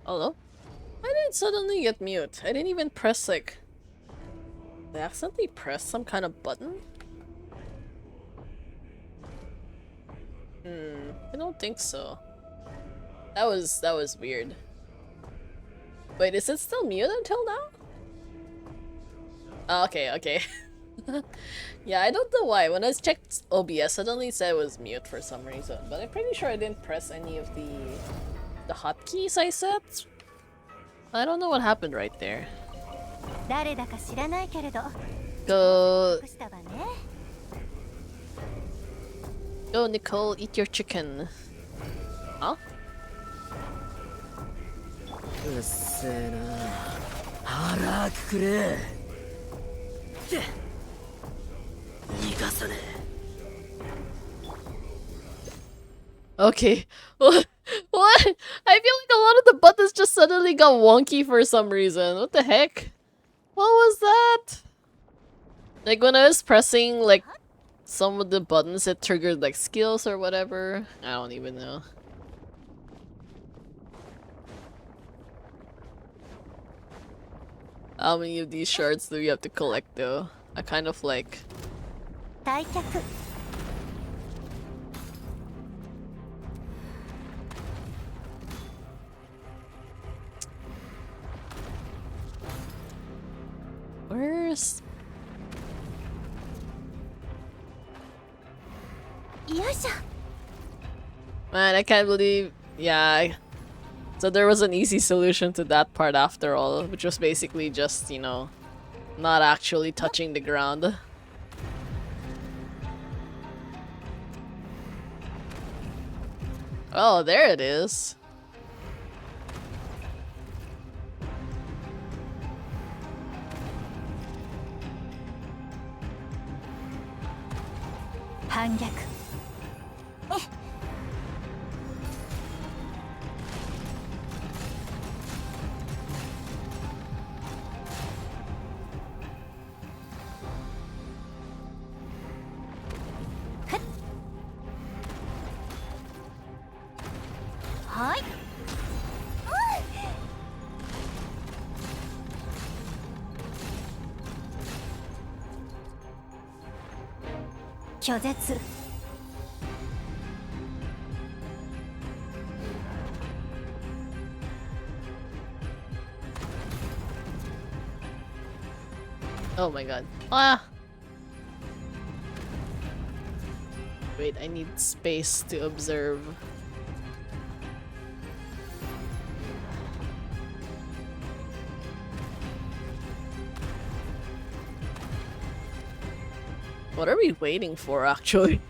Hello? I didn't suddenly get mute. I didn't even press like... Did I accidentally press some kind of button? I don't think so. That was weird. Wait, is it still mute until now? Oh, okay, okay. Yeah, I don't know why. When I checked OBS, suddenly it said it was mute for some reason. But I'm pretty sure I didn't press any of the hotkeys I set. I don't know what happened right there. 誰だか知らないけれど Go, したわね go, Nicole, eat your chicken. Huh? うっせえな腹くくれ逃がさね Okay. What? What? I feel like a lot of the buttons just suddenly got wonky for some reason. What the heck? What was that? Like when I was pressing like some of the buttons, it triggered like skills or whatever. I don't even know. How many of these shards do we have to collect though? I kind of like... 退却 Where's... よいしょ Man, I can't believe... Yeah. So there was an easy solution to that part after all, which was basically just, you know, not actually touching the ground. Oh, there it is. Hangyak. Hi. 拒絶。Oh my god. Ah! Wait, I need space to observe. What are we waiting for, actually?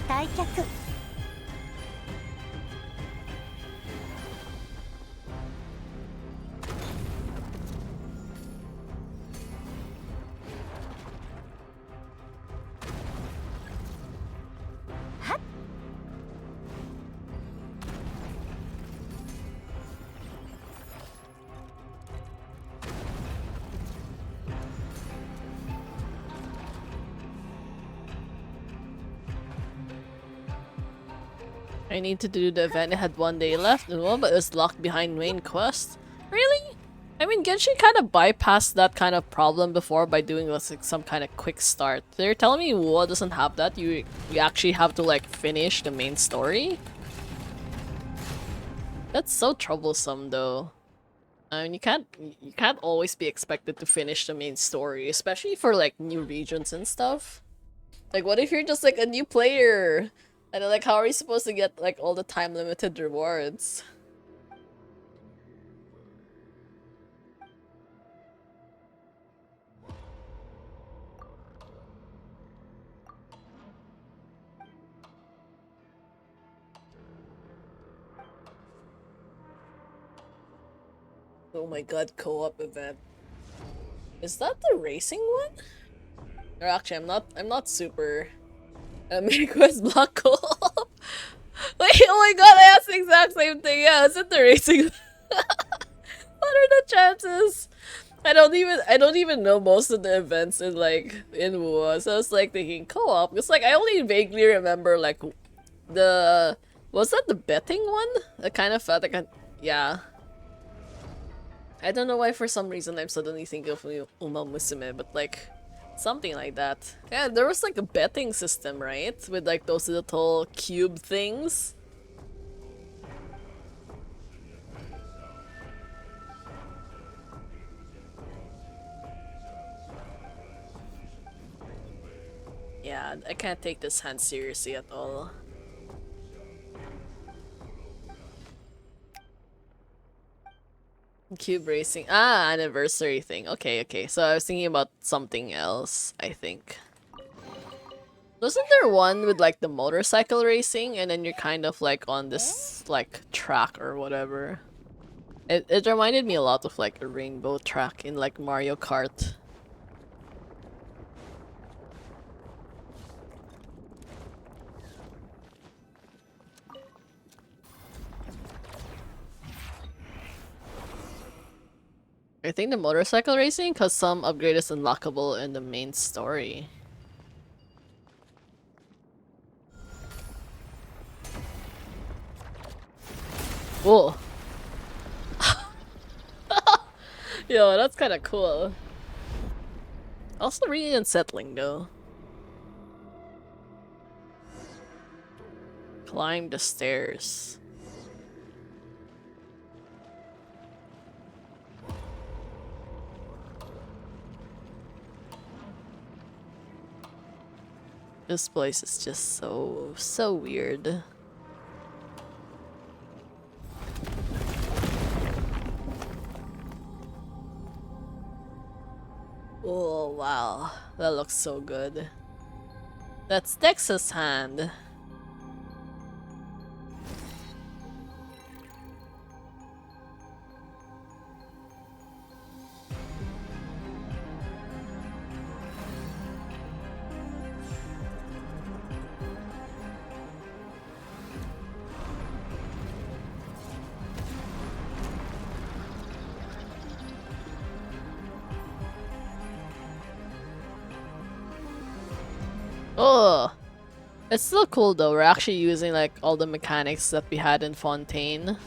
退却。I need to do the event. It had 1 day left, and well, but it was locked behind main quest. Really? I mean, Genshin kind of bypassed that kind of problem before by doing like some kind of quick start. They're telling me WoW doesn't have that. You actually have to like finish the main story. That's so troublesome, though. I mean, you can't always be expected to finish the main story, especially for like new regions and stuff. Like, what if you're just like a new player? And then, like, how are you supposed to get like all the time limited rewards? Oh my god, co-op event. Is that the racing one? Or actually, I'm not super Quest block co-op. Wait, oh my god, I asked the exact same thing. Yeah, is it the racing? What are the chances? I don't even know most of the events in WoW. So I was like thinking co-op. It's like I only vaguely remember like the was that the betting one? I kind of felt like yeah. I don't know why for some reason I'm suddenly thinking of Uma Musume, but like something like that. Yeah, there was like a betting system, right? With like those little cube things. Yeah, I can't take this hand seriously at all. Cube racing. Ah, anniversary thing. Okay, okay. So I was thinking about something else, I think. Wasn't there one with like the motorcycle racing and then you're kind of like on this like track or whatever? It reminded me a lot of like a rainbow track in like Mario Kart. I think the motorcycle racing, because some upgrade is unlockable in the main story. Whoa. Yo, that's kind of cool. Also really unsettling though. Climb the stairs. This place is just so weird. Oh wow, that looks so good. That's Dex's hand. Oh, it's still cool though. We're actually using like all the mechanics that we had in Fontaine.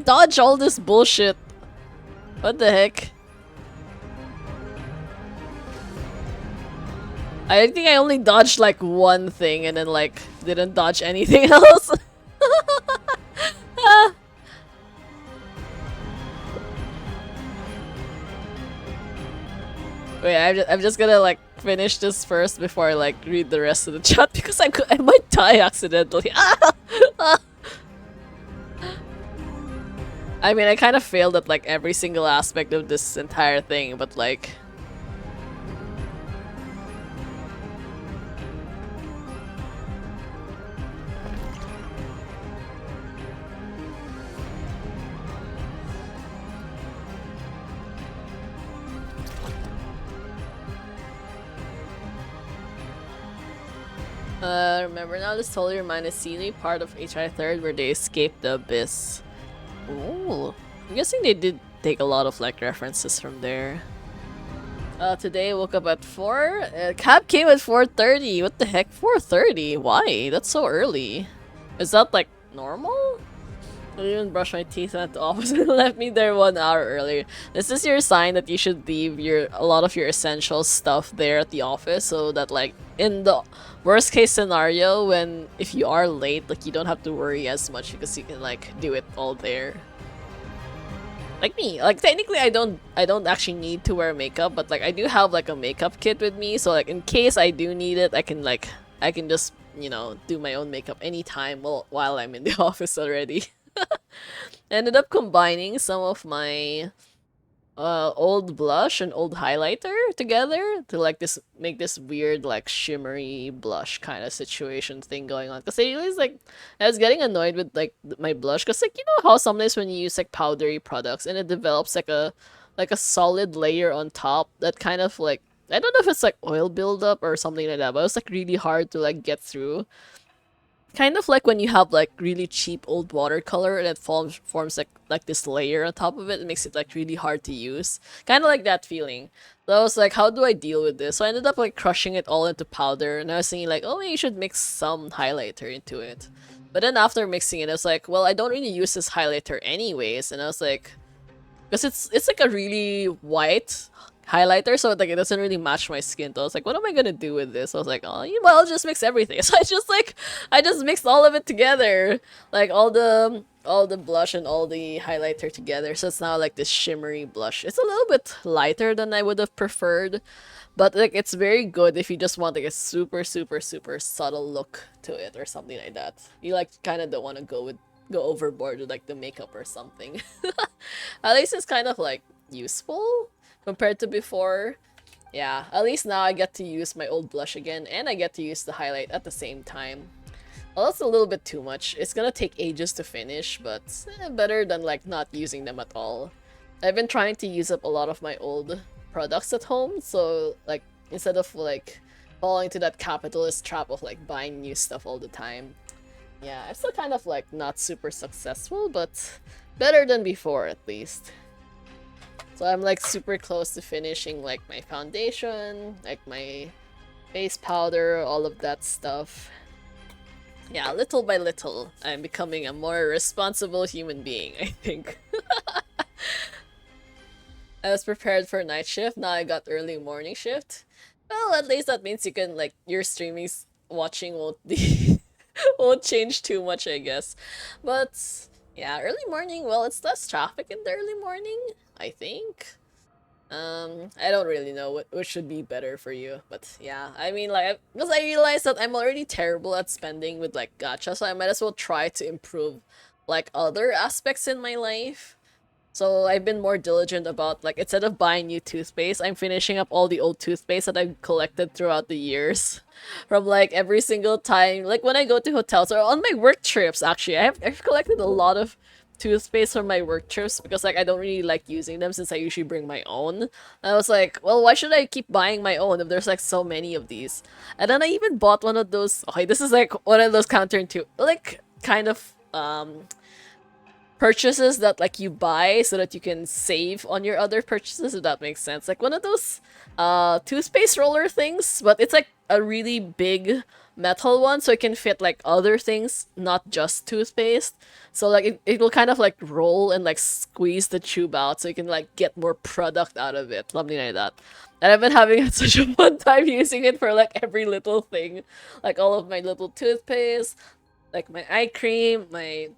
dodge all this bullshit? What the heck? I think I only dodged like one thing and then like didn't dodge anything else. Wait, I'm just gonna like finish this first before I like read the rest of the chat because I might die accidentally. I mean, I kind of failed at like every single aspect of this entire thing, but like... remember now this totally reminded Sealy part of HI 3rd where they escaped the abyss. Ooh. I'm guessing they did take a lot of like references from there. Today I woke up at 4. Cab came at 4:30. What the heck? 4:30? Why? That's so early. Is that like normal? I didn't even brush my teeth at the office and left me there 1 hour earlier. This is your sign that you should leave a lot of your essential stuff there at the office so that like in the worst case scenario if you are late, like you don't have to worry as much because you can like do it all there. Like me, like technically I don't actually need to wear makeup, but like I do have like a makeup kit with me, so like in case I do need it, I can just, you know, do my own makeup anytime while I'm in the office already. Ended up combining some of my old blush and old highlighter together to like make this weird like shimmery blush kind of situation thing going on. Because I realized like I was getting annoyed with like my blush because like you know how sometimes when you use like powdery products and it develops like a solid layer on top that kind of like, I don't know if it's like oil buildup or something like that, but it was like really hard to like get through. Kind of like when you have like really cheap old watercolor and it forms like this layer on top of it. It makes it like really hard to use. Kind of like that feeling. So I was like, how do I deal with this? So I ended up like crushing it all into powder, and I was thinking like, oh, maybe you should mix some highlighter into it. But then after mixing it, I was like, well, I don't really use this highlighter anyways, and I was like, because it's like a really white highlighter, so like it doesn't really match my skin. So I was like, what am I gonna do with this? I was like, oh, well, I'll just mix everything. So I just mixed all of it together, like all the blush and all the highlighter together. So it's now like this shimmery blush. It's a little bit lighter than I would have preferred, but like it's very good if you just want like a super super super subtle look to it or something like that. You like kind of don't want to go overboard with like the makeup or something. At least it's kind of like useful compared to before. Yeah, at least now I get to use my old blush again, and I get to use the highlight at the same time. Well, that's a little bit too much. It's gonna take ages to finish, but better than like not using them at all. I've been trying to use up a lot of my old products at home, so like instead of like falling into that capitalist trap of like buying new stuff all the time. Yeah, I'm still kind of like not super successful, but better than before at least. So I'm like super close to finishing like my foundation, like my face powder, all of that stuff. Yeah, little by little, I'm becoming a more responsible human being, I think. I was prepared for night shift, now I got early morning shift. Well, at least that means you can like, your streaming watching won't be won't change too much, I guess. But yeah, early morning, well, it's less traffic in the early morning, I think. I don't really know what should be better for you, but yeah, I mean, like, because I realized that I'm already terrible at spending with like gacha, so I might as well try to improve like other aspects in my life. So I've been more diligent about like, instead of buying new toothpaste, I'm finishing up all the old toothpaste that I've collected throughout the years. From like every single time, like when I go to hotels or on my work trips, actually, I've collected a lot of toothpaste from my work trips because like I don't really like using them since I usually bring my own. And I was like, well, why should I keep buying my own if there's like so many of these? And then I even bought one of those, okay, this is like one of those counterintuitive, like kind of purchases that like you buy so that you can save on your other purchases, if that makes sense. Like one of those toothpaste roller things, but it's like a really big metal one so it can fit like other things, not just toothpaste. So like it will kind of like roll and like squeeze the tube out so you can like get more product out of it. Something like that. And I've been having such a fun time using it for like every little thing. Like all of my little toothpaste, like my eye cream, my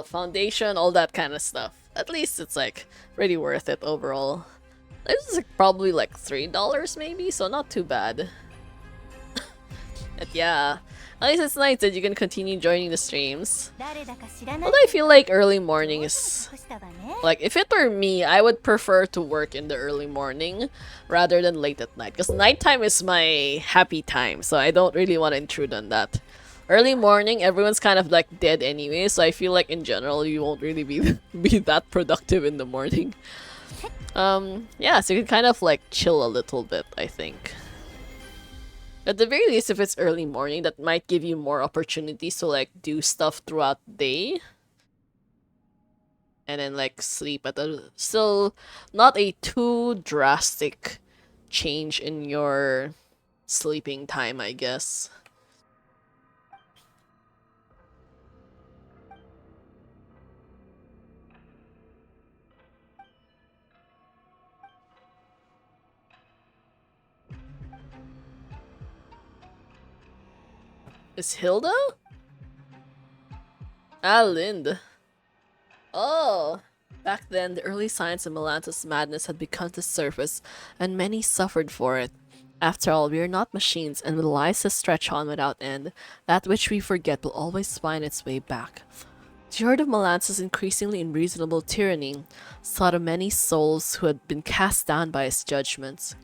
foundation, all that kind of stuff. At least it's like pretty worth it overall. This is like, probably like $3 maybe, so not too bad. But yeah, at least it's nice that you can continue joining the streams. 誰だか知らない Although I feel like early morning is 隠したわね like if it were me, I would prefer to work in the early morning rather than late at night. Because nighttime is my happy time, so I don't really want to intrude on that. Early morning, everyone's kind of like dead anyway, so I feel like in general you won't really be be that productive in the morning. Yeah, so you can kind of like chill a little bit, I think. At the very least, if it's early morning, that might give you more opportunities to like do stuff throughout the day. And then like sleep at a still not a too drastic change in your sleeping time, I guess. Is Hilda? Ah, Lind. Oh! Back then, the early signs of Melanta's madness had begun to surface, and many suffered for it. After all, we are not machines, and with lives that stretch on without end, that which we forget will always find its way back. She heard of Melanta's increasingly unreasonable tyranny, saw the many souls who had been cast down by his judgments.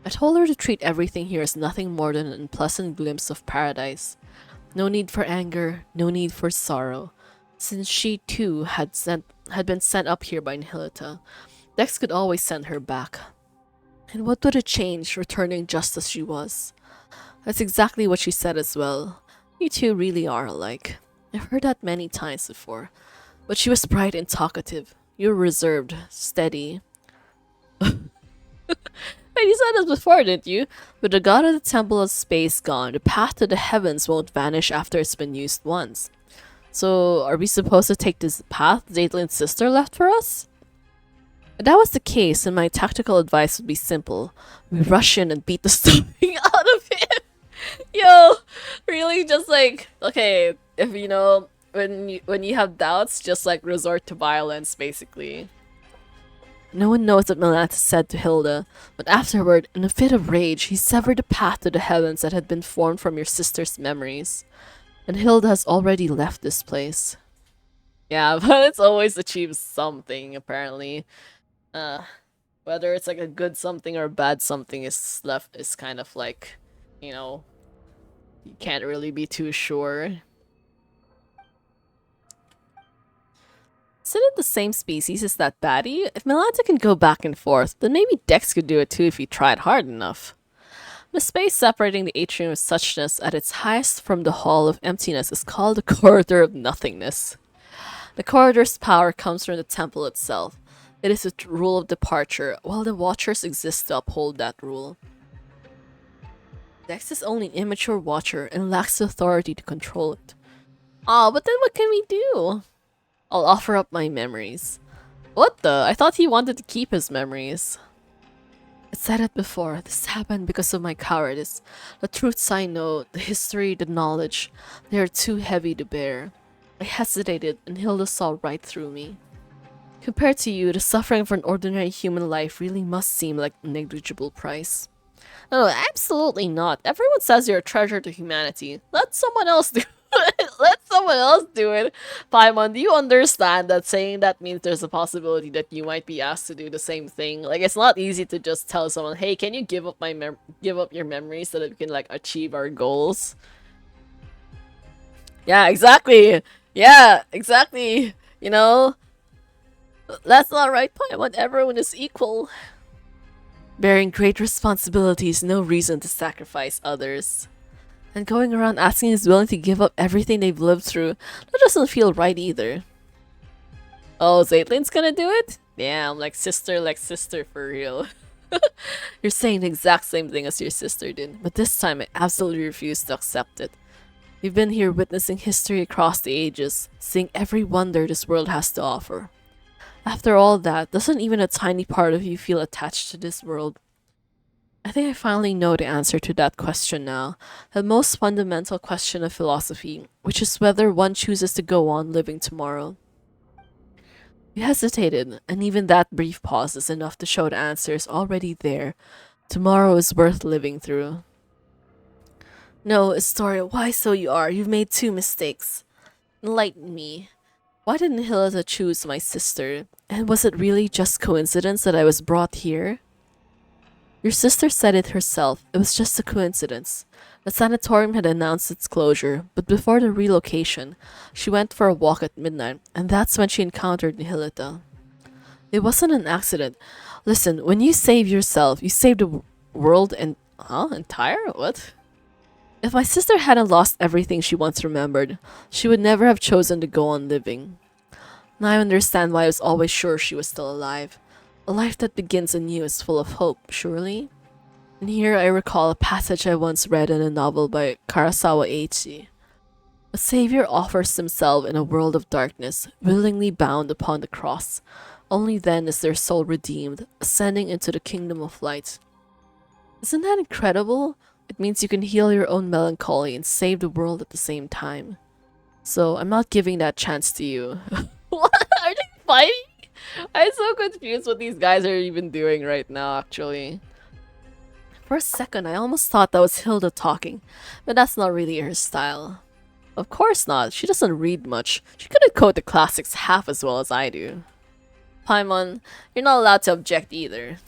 I told her to treat everything here as nothing more than an unpleasant glimpse of paradise. No need for anger, no need for sorrow. Since she too had been sent up here by Nihilita, Dex could always send her back. And what would it change, returning just as she was? That's exactly what she said as well. You two really are alike. I've heard that many times before. But she was bright and talkative. You were reserved, steady. Wait, you said this before, didn't you? With the god of the Temple of Space gone, the path to the heavens won't vanish after it's been used once. So, are we supposed to take this path Zaitlin's sister left for us? If that was the case, then my tactical advice would be simple. We rush in and beat the stuffing out of him! Yo! Really? Just like, okay, if you know, when you have doubts, just like resort to violence, basically. No one knows what Melantha said to Hilda, but afterward, in a fit of rage, he severed the path to the heavens that had been formed from your sister's memories. And Hilda has already left this place. Yeah, but it's always achieved something, apparently. Whether it's like a good something or a bad something is kind of like, you know, you can't really be too sure. Isn't it the same species as that baddie? If Melanta can go back and forth, then maybe Dex could do it too if he tried hard enough. The space separating the atrium of suchness at its highest from the hall of emptiness is called the corridor of nothingness. The corridor's power comes from the temple itself. It is a rule of departure, while the Watchers exist to uphold that rule. Dex is only an immature Watcher and lacks the authority to control it. Ah, but then what can we do? I'll offer up my memories. What the? I thought he wanted to keep his memories. I said it before, this happened because of my cowardice. The truths I know, the history, the knowledge, they are too heavy to bear. I hesitated, and Hilda saw right through me. Compared to you, the suffering of an ordinary human life really must seem like a negligible price. No, absolutely not. Everyone says you're a treasure to humanity. Let someone else do it. Let someone else do it. Paimon, do you understand that saying that means there's a possibility that you might be asked to do the same thing? Like, it's not easy to just tell someone, hey, can you give up your memories so that we can, like, achieve our goals? Yeah, exactly. Yeah, exactly. You know? That's not right, Paimon. Everyone is equal. Bearing great responsibility is no reason to sacrifice others. And going around asking who's willing to give up everything they've lived through, that doesn't feel right either. Oh, Zaitlin's gonna do it? Damn, like sister for real. You're saying the exact same thing as your sister did, but this time I absolutely refuse to accept it. You've been here witnessing history across the ages, seeing every wonder this world has to offer. After all that, doesn't even a tiny part of you feel attached to this world? I think I finally know the answer to that question now, the most fundamental question of philosophy, which is whether one chooses to go on living tomorrow. You hesitated, and even that brief pause is enough to show the answer is already there. Tomorrow is worth living through. No, Astoria, why so you are? You've made two mistakes. Enlighten me. Why didn't Hilda choose my sister? And was it really just coincidence that I was brought here? Your sister said it herself. It was just a coincidence. The sanatorium had announced its closure, but before the relocation, she went for a walk at midnight, and that's when she encountered Nihilita. It wasn't an accident. Listen, when you save yourself, you save the world and... Huh? Entire? What? If my sister hadn't lost everything she once remembered, she would never have chosen to go on living. Now I understand why I was always sure she was still alive. A life that begins anew is full of hope, surely? And here I recall a passage I once read in a novel by Karasawa Eiichi. A savior offers himself in a world of darkness, willingly bound upon the cross. Only then is their soul redeemed, ascending into the kingdom of light. Isn't that incredible? It means you can heal your own melancholy and save the world at the same time. So I'm not giving that chance to you. What? Are they fighting? I'm so confused what these guys are even doing right now, actually. For a second, I almost thought that was Hilda talking, but that's not really her style. Of course not, she doesn't read much. She couldn't quote the classics half as well as I do. Paimon, you're not allowed to object either.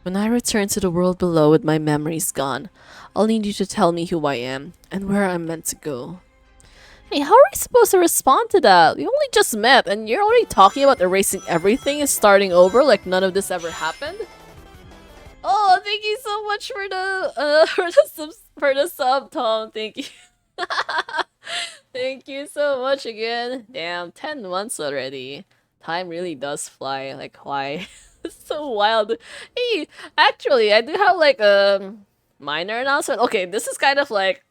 When I return to the world below with my memories gone, I'll need you to tell me who I am and where I'm meant to go. Hey, how are we supposed to respond to that? We only just met and you're already talking about erasing everything and starting over like none of this ever happened? Oh, thank you so much for the for the sub, Tom. Thank you. Thank you so much again. Damn, 10 months already. Time really does fly. Like, why? It's so wild. Hey, actually, I do have like a minor announcement. Okay, this is kind of like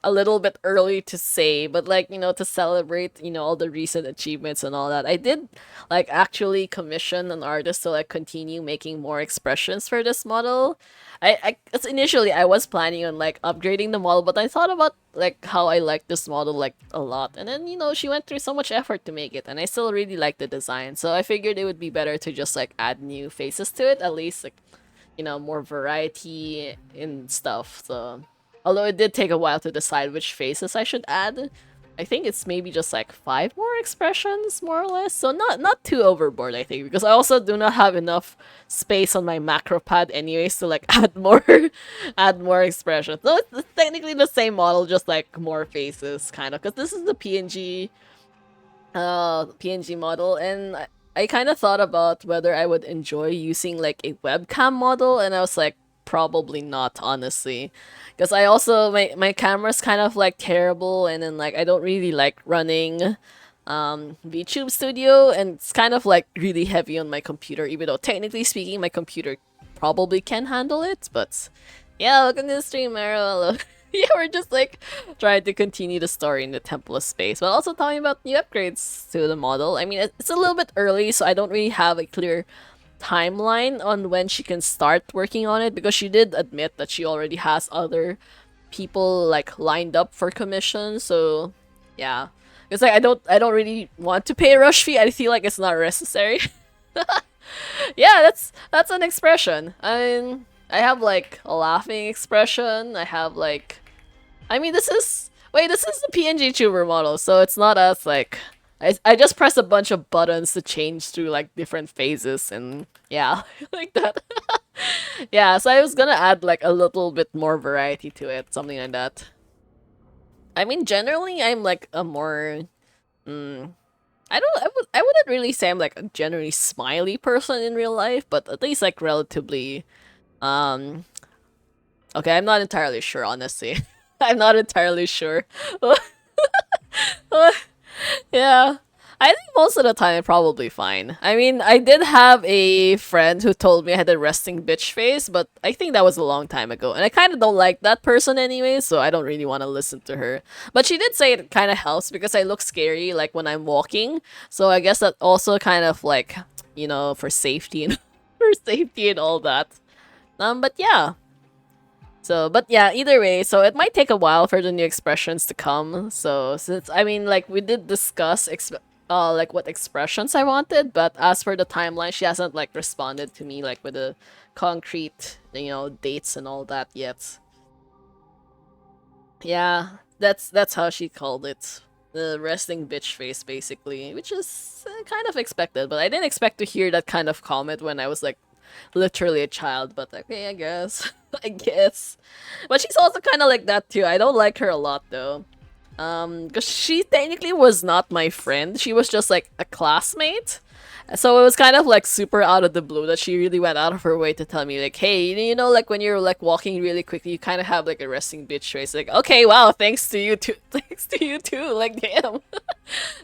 a little bit early to say, but like, to celebrate, all the recent achievements and all that. I did like actually commission an artist to like continue making more expressions for this model. Cause initially I was planning on like upgrading the model, but I thought about like how I like this model like a lot. And then, she went through so much effort to make it and I still really like the design. So I figured it would be better to just like add new faces to it, at least like, more variety in stuff. So although it did take a while to decide which faces I should add. I think it's maybe just like 5 more expressions, more or less. So not too overboard, I think, because I also do not have enough space on my macro pad anyways to like add more add more expressions. So it's technically the same model, just like more faces, kind of, because this is the PNG model, and I kind of thought about whether I would enjoy using like a webcam model, and I was like, probably not, honestly, because I also my camera's kind of like terrible, and then like I don't really like running VTube Studio, and it's kind of like really heavy on my computer, even though technically speaking my computer probably can handle it. But yeah, welcome to the stream, Arrow. Yeah, we're just like trying to continue the story in the Temple of Space, but also talking about new upgrades to the model. I mean, it's a little bit early, so I don't really have a clear timeline on when she can start working on it, because she did admit that she already has other people like lined up for commission. So yeah, it's like I don't really want to pay a rush fee. I feel like it's not necessary. Yeah, that's an expression. I mean, I have like a laughing expression. I have like, I mean, this is the PNG tuber model, so it's not as like I just press a bunch of buttons to change through like different phases, and yeah, like that. Yeah, so I was gonna add like a little bit more variety to it, something like that. I mean, generally I'm like a more I wouldn't really say I'm like a generally smiley person in real life, but at least like relatively um okay, I'm not entirely sure, honestly. I'm not entirely sure. Yeah. I think most of the time I'm probably fine. I mean, I did have a friend who told me I had a resting bitch face, but I think that was a long time ago. And I kind of don't like that person anyway, so I don't really want to listen to her. But she did say it kind of helps because I look scary like when I'm walking. So I guess that also kind of like, for safety and for safety and all that. But yeah. So, but yeah, either way, so it might take a while for the new expressions to come. So, since I mean, like we did discuss like what expressions I wanted, but as for the timeline, she hasn't like responded to me like with the concrete, dates and all that yet. Yeah, that's how she called it. The resting bitch face, basically, which is kind of expected, but I didn't expect to hear that kind of comment when I was like literally a child, but okay, I guess. I guess. But she's also kind of like that too. I don't like her a lot though. Because she technically was not my friend. She was just like a classmate. So it was kind of like super out of the blue that she really went out of her way to tell me like, hey, like when you're like walking really quickly, you kind of have like a resting bitch face. Like, okay, wow, thanks to you too. Thanks to you too. Like, damn.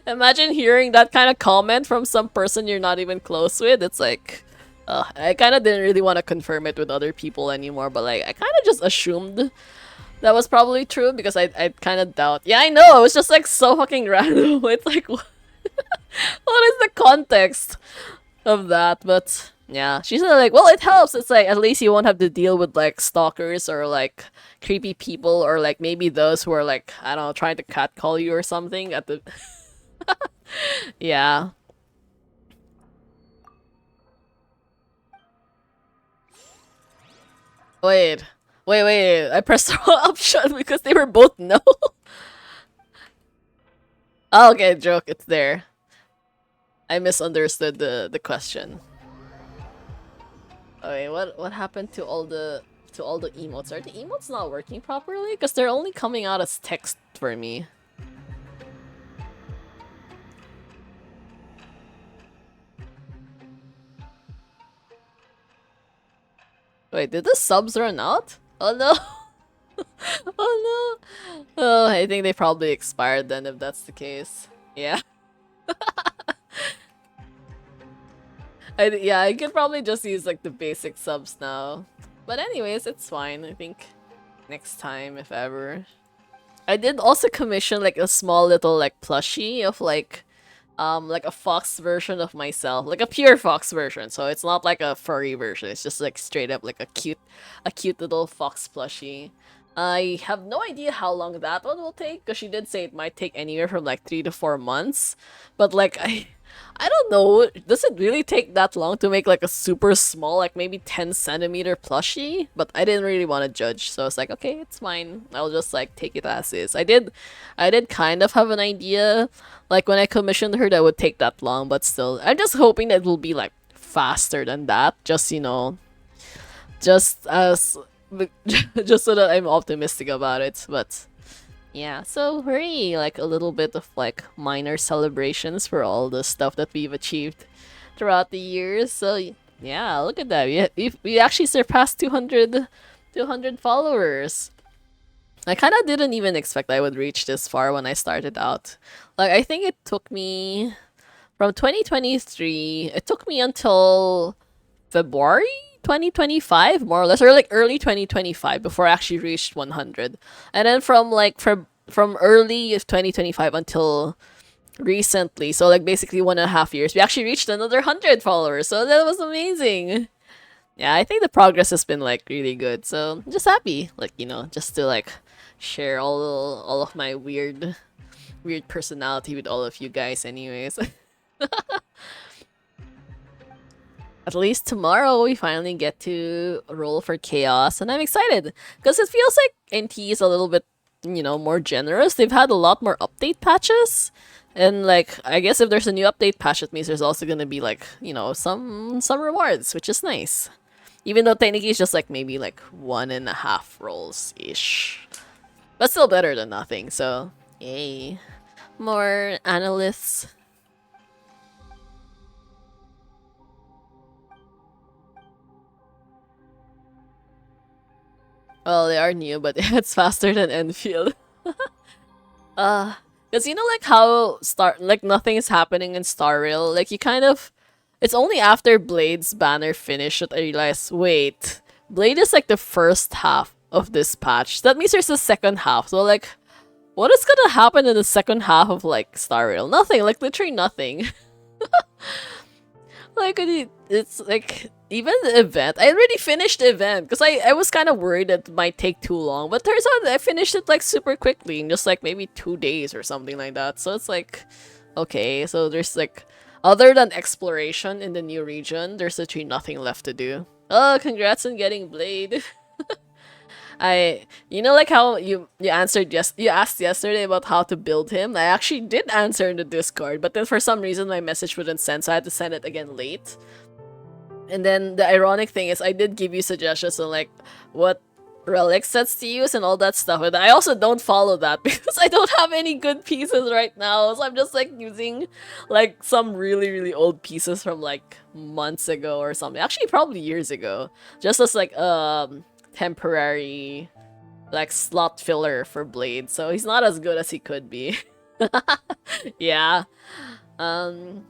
Imagine hearing that kind of comment from some person you're not even close with. It's like, I kind of didn't really want to confirm it with other people anymore, but like I kind of just assumed that was probably true because I kind of doubt. Yeah, I know. It was just like so fucking random. It's like, what is the context of that? But yeah, she said like, well, it helps. It's like at least you won't have to deal with like stalkers or like creepy people or like maybe those who are like, I don't know, trying to catcall you or something at the. Yeah. Wait. Wait. I pressed the wrong option because they were both no. Oh, okay, joke. It's there. I misunderstood the question. Oh, wait, what happened to all the emotes? Are the emotes not working properly? Because they're only coming out as text for me. Wait, did the subs run out? Oh no! Oh no! Oh, I think they probably expired then if that's the case. Yeah. Yeah, I could probably just use like the basic subs now. But anyways, it's fine. I think next time, if ever. I did also commission like a small little like plushie of like a fox version of myself, like a pure fox version. So it's not like a furry version. It's just like straight up like a cute little fox plushie. I have no idea how long that one will take because she did say it might take anywhere from like 3 to 4 months. But like I don't know. Does it really take that long to make like a super small, like maybe 10 centimeter plushie? But I didn't really want to judge, so I was like, okay, it's fine. I'll just like take it as is. I did kind of have an idea, like when I commissioned her, that would take that long, but still, I'm just hoping that it will be like faster than that. Just just as just so that I'm optimistic about it. But yeah, so hooray! Like a little bit of like minor celebrations for all the stuff that we've achieved throughout the years. So yeah, look at that. We actually surpassed 200 followers. I kind of didn't even expect I would reach this far when I started out. Like I think it took me from 2023. It took me until February 2025, more or less, or like early 2025 before I actually reached 100. And then from early of 2025 until recently, so like basically 1.5 years, we actually reached another 100 followers. So that was amazing. Yeah, I think the progress has been like really good. So I'm just happy, like just to like share all of my weird personality with all of you guys. Anyways. At least tomorrow we finally get to roll for chaos, and I'm excited because it feels like NT is a little bit, more generous. They've had a lot more update patches, and like I guess if there's a new update patch, it means there's also gonna be like some rewards, which is nice. Even though technically it's just like maybe like 1.5 rolls ish, but still better than nothing. So yay, more analysts. Well, they are new, but it's faster than Enfield. Because you know, like how like nothing is happening in Star Rail. Like you kind of, it's only after Blade's banner finish that I realized, wait, Blade is like the first half of this patch. That means there's a second half. So like, what is gonna happen in the second half of like Star Rail? Nothing. Like literally nothing. Like it's like even the event. I already finished the event because I was kind of worried that it might take too long, but turns out I finished it like super quickly in just like maybe 2 days or something like that. So it's like okay. So there's like other than exploration in the new region, there's literally nothing left to do. Oh, congrats on getting Blade. You know like how you answered you asked yesterday about how to build him. I actually did answer in the Discord, but then for some reason my message wouldn't send, so I had to send it again late. And then the ironic thing is I did give you suggestions on like what relic sets to use and all that stuff, and I also don't follow that because I don't have any good pieces right now. So I'm just like using like some really old pieces from like months ago or something. Actually probably years ago. Just as like temporary like slot filler for Blade, so he's not as good as he could be. Yeah. I'm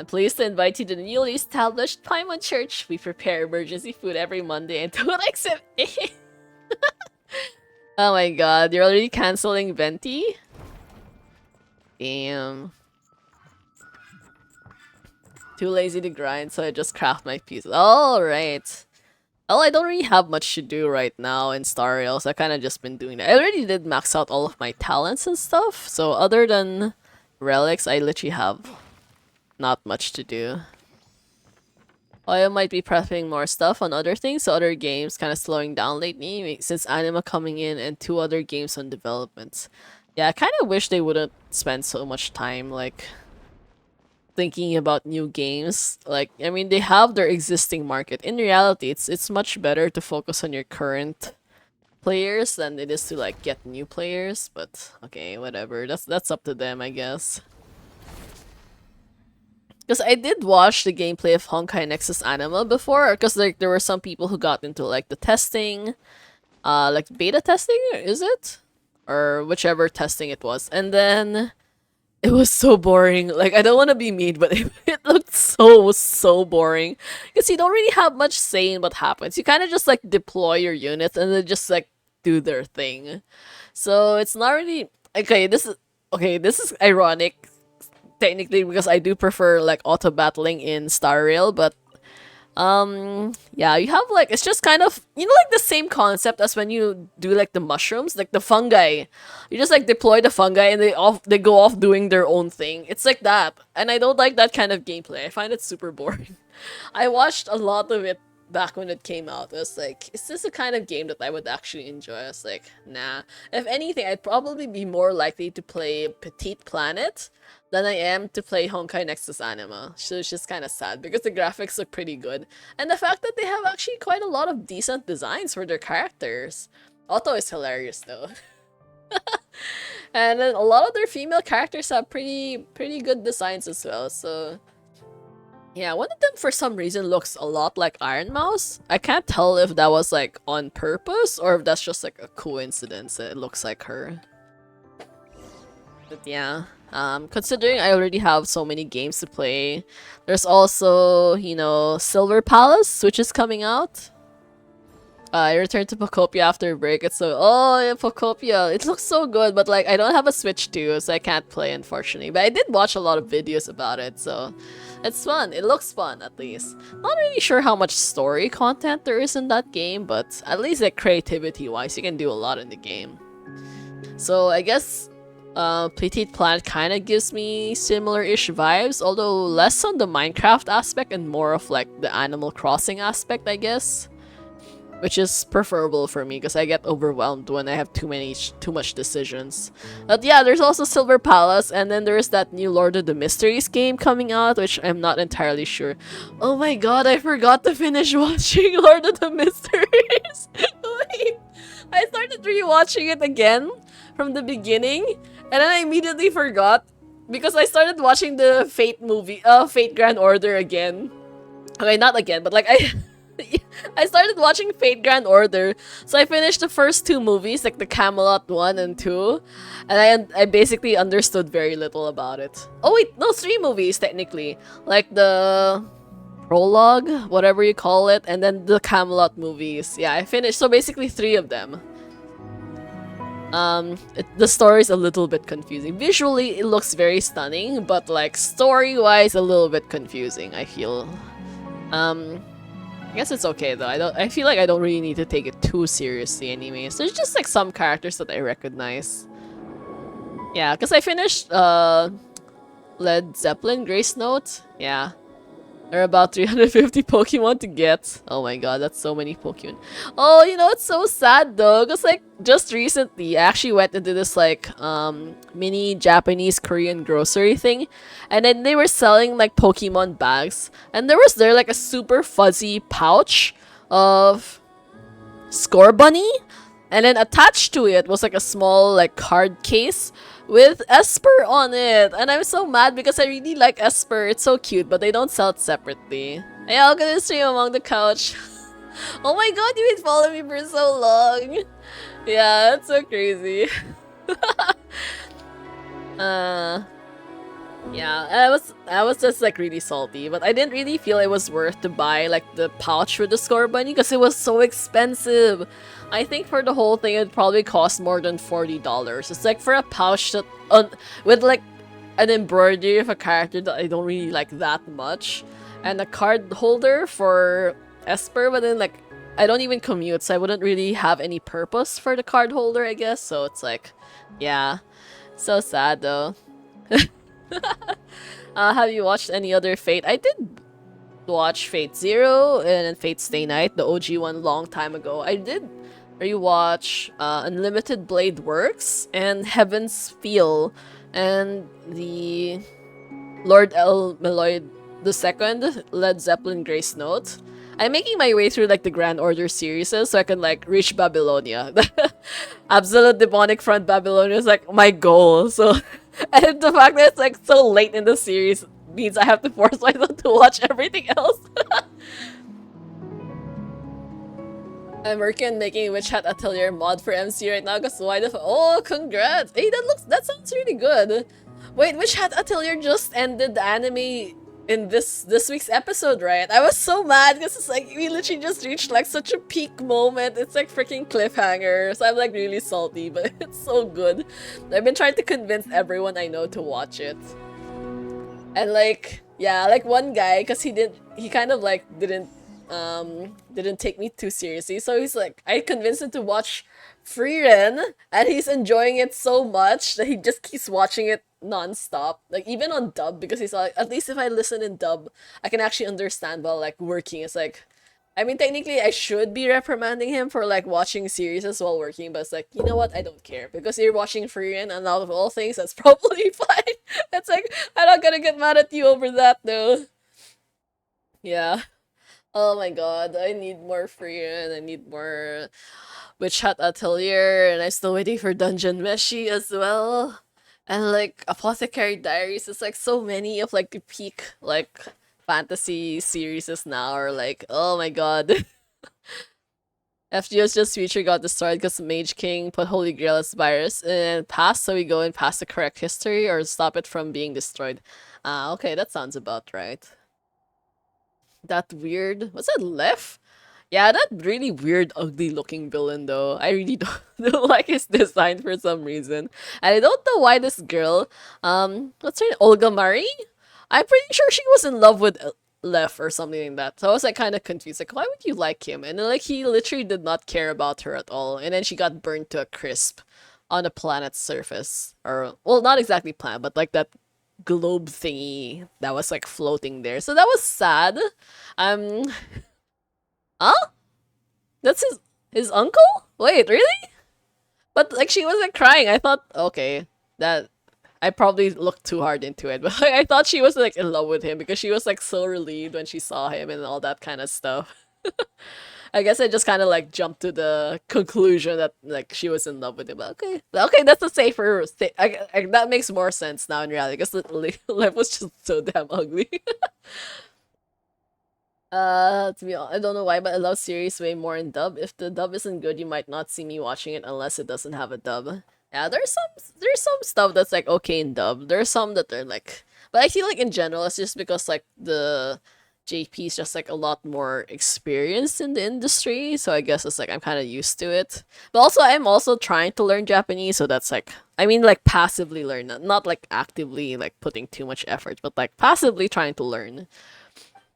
pleased to invite you to the newly established Paimon Church. We prepare emergency food every Monday and don't accept it. Oh my god, you're already canceling Venti? Damn. Too lazy to grind, so I just craft my pieces. Alright. Well, I don't really have much to do right now in Star Rail, so I kind of just been doing that. I already did max out all of my talents and stuff, so other than relics, I literally have not much to do. I might be prepping more stuff on other things, so other games kind of slowing down lately since anime coming in and 2 other games on development. Yeah, I kind of wish they wouldn't spend so much time like thinking about new games. Like, I mean, they have their existing market. In reality, it's much better to focus on your current players than it is to like get new players. But okay, whatever. That's up to them, I guess. Because I did watch the gameplay of Honkai Nexus Anima before, because like there were some people who got into like the testing, like beta testing, is it? Or whichever testing it was. And then it was so boring. Like, I don't want to be mean, but it looked so boring. Because you don't really have much say in what happens. You kind of just like deploy your units and then just like do their thing. So it's not really okay. This is ironic, technically, because I do prefer like auto battling in Star Rail, but yeah, you have like it's just kind of like the same concept as when you do like the mushrooms, like the fungi. You just like deploy the fungi and they go off doing their own thing. It's like that, and I don't like that kind of gameplay. I find it super boring. I watched a lot of it back when it came out. I was like, is this a kind of game that I would actually enjoy? I was like, nah. If anything, I'd probably be more likely to play Pt2 than I am to play Honkai Nexus Anima. So it's just kind of sad because the graphics look pretty good. And the fact that they have actually quite a lot of decent designs for their characters. Otto is hilarious though. And then a lot of their female characters have pretty good designs as well, so yeah, one of them for some reason looks a lot like Iron Mouse. I can't tell if that was like on purpose or if that's just like a coincidence that it looks like her. But yeah, considering I already have so many games to play, there's also, Silver Palace, which is coming out. I returned to Pocopia after a break. It's so yeah, Pocopia. It looks so good, but like I don't have a Switch 2, so I can't play unfortunately. But I did watch a lot of videos about it, so it's fun. It looks fun at least. Not really sure how much story content there is in that game, but at least like creativity wise, you can do a lot in the game. So I guess Petite Planet kind of gives me similar-ish vibes, although less on the Minecraft aspect and more of like the Animal Crossing aspect, I guess. Which is preferable for me because I get overwhelmed when I have too much decisions. But yeah, there's also Silver Palace, and then there's that new Lord of the Mysteries game coming out, which I'm not entirely sure. Oh my god, I forgot to finish watching Lord of the Mysteries. Wait, I started rewatching it again from the beginning, and then I immediately forgot because I started watching the Fate movie, Fate Grand Order again. Okay, not again, but like I started watching Fate Grand Order. So I finished the first two movies, like the Camelot 1 and 2. And I basically understood very little about it. Oh wait, no, three movies technically. Like the prologue, whatever you call it, and then the Camelot movies. Yeah, I finished. So basically three of them. The story is a little bit confusing. Visually, it looks very stunning, but like story-wise, a little bit confusing, I feel. I guess it's okay though. I feel like I don't really need to take it too seriously anyways. There's just like some characters that I recognize. Yeah, because I finished Led Zeppelin, Grace Note. Yeah. There are about 350 Pokemon to get. Oh my god, that's so many Pokemon. Oh, you know, it's so sad though, because like just recently I actually went into this like mini Japanese Korean grocery thing, and then they were selling like Pokemon bags, and there was like a super fuzzy pouch of Score Bunny, and then attached to it was like a small like card case with Esper on it. And I'm so mad because I really like Esper. It's so cute, but they don't sell it separately. Yeah, look at this stream among the couch. Oh my god, you've been following me for so long. Yeah, that's so crazy. Yeah, I was just like really salty, but I didn't really feel it was worth to buy like the pouch with the Score Bunny because it was so expensive. I think for the whole thing it probably cost more than $40. It's like for a pouch that with like an embroidery of a character that I don't really like that much, and a card holder for Esper, but then like I don't even commute, so I wouldn't really have any purpose for the card holder, I guess. So it's like, yeah, so sad though. Have you watched any other Fate? I did watch Fate Zero and then Fate Stay Night, the OG one, long time ago. I did rewatch Unlimited Blade Works and Heaven's Feel and the Lord L. Meloid II, Led Zeppelin Grace Note. I'm making my way through like the Grand Order series so I can like reach Babylonia. Absolute Demonic Front Babylonia is like my goal. So, and the fact that it's like so late in the series means I have to force myself to watch everything else. I'm working on making a Witch Hat Atelier mod for MC right now because why the oh, congrats! Hey, that sounds really good. Wait, Witch Hat Atelier just ended the anime in this week's episode, right? I was so mad because it's like we literally just reached like such a peak moment. It's like freaking cliffhanger. So I'm like really salty, but it's so good. I've been trying to convince everyone I know to watch it. And like, yeah, like one guy, because he kind of like didn't take me too seriously. So he's like, I convinced him to watch Frieren, and he's enjoying it so much that he just keeps watching it non-stop, like even on dub, because he's like, at least if I listen in dub, I can actually understand while like working. It's like, I mean, technically I should be reprimanding him for like watching series while working, but it's like, you know what, I don't care, because you're watching Frieren, and out of all things, that's probably fine. It's like, I'm not gonna get mad at you over that though. Yeah. Oh my god, I need more Frieren, I need more Witch Hat Atelier, and I'm still waiting for Dungeon Meshi as well. And like Apothecary Diaries is like so many of like the peak like fantasy series now are like, oh my god. FGO's just future got destroyed because Mage King put Holy Grail as virus and passed, so we go and pass the correct history or stop it from being destroyed. Okay, that sounds about right. That weird, was that Lef? Yeah, that really weird, ugly looking villain though. I really don't like his design for some reason. And I don't know why this girl, what's her name? Olga Marie? I'm pretty sure she was in love with Lef or something like that. So I was like kind of confused. Like, why would you like him? And then like he literally did not care about her at all. And then she got burned to a crisp on a planet's surface. Or, well, not exactly planet, but like that globe thingy that was like floating there. So that was sad. Huh? That's his uncle? Wait, really? But like she was like crying. I thought, okay, that I probably looked too hard into it, but like, I thought she was like in love with him because she was like so relieved when she saw him and all that kind of stuff. I guess I just kind of like jumped to the conclusion that like she was in love with him. But okay, that's a safer. That makes more sense now in reality because Lev was just so damn ugly. To be honest, I don't know why, but I love series way more in dub. If the dub isn't good, you might not see me watching it unless it doesn't have a dub. Yeah, there's some stuff that's like okay in dub. There's some that they're like, but I feel like in general it's just because like the JP is just like a lot more experienced in the industry, so I guess it's like I'm kind of used to it. But also I'm also trying to learn Japanese, so that's like I mean like passively learn, not like actively like putting too much effort, but like passively trying to learn.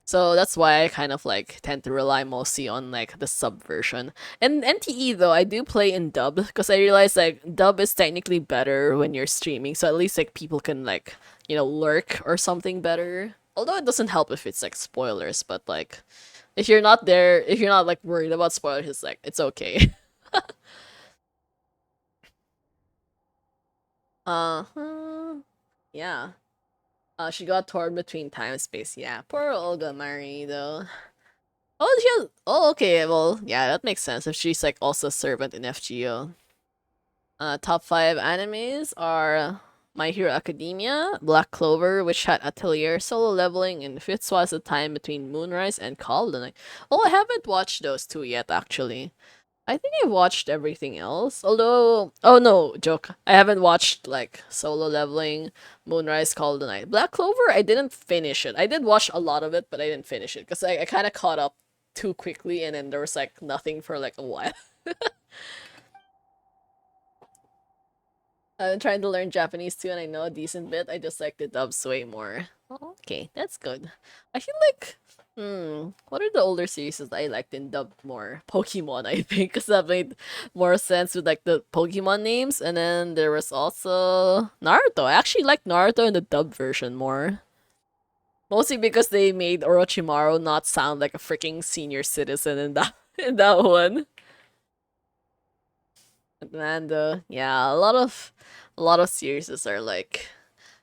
So that's why I kind of like tend to rely mostly on like the sub version. And NTE though, I do play in dub because I realize like dub is technically better when you're streaming. So at least like people can like, lurk or something better. Although it doesn't help if it's like spoilers, but like if you're not there, if you're not like worried about spoilers, it's like it's okay. Uh-huh. Yeah. She got torn between time and space. Yeah, poor Olga Marie though. Oh, okay. Well, yeah, that makes sense if she's like also a servant in FGO. Top five animes are My Hero Academia, Black Clover, which had Atelier solo leveling, and Fifth was the time between Moonrise and Call of the Night. Oh, I haven't watched those two yet, actually. I think I watched everything else. Although, oh no, joke. I haven't watched like Solo Leveling, Moonrise, Call of the Night. Black Clover, I didn't finish it. I did watch a lot of it, but I didn't finish it because I kind of caught up too quickly, and then there was like nothing for like a while. I'm trying to learn Japanese too, and I know a decent bit. I just like the dubs way more. Oh, okay, that's good. I feel like, what are the older series that I liked in dub more? Pokemon, I think, because that made more sense with like the Pokemon names. And then there was also Naruto. I actually like Naruto in the dub version more. Mostly because they made Orochimaru not sound like a freaking senior citizen in that in that one. And yeah, a lot of series are like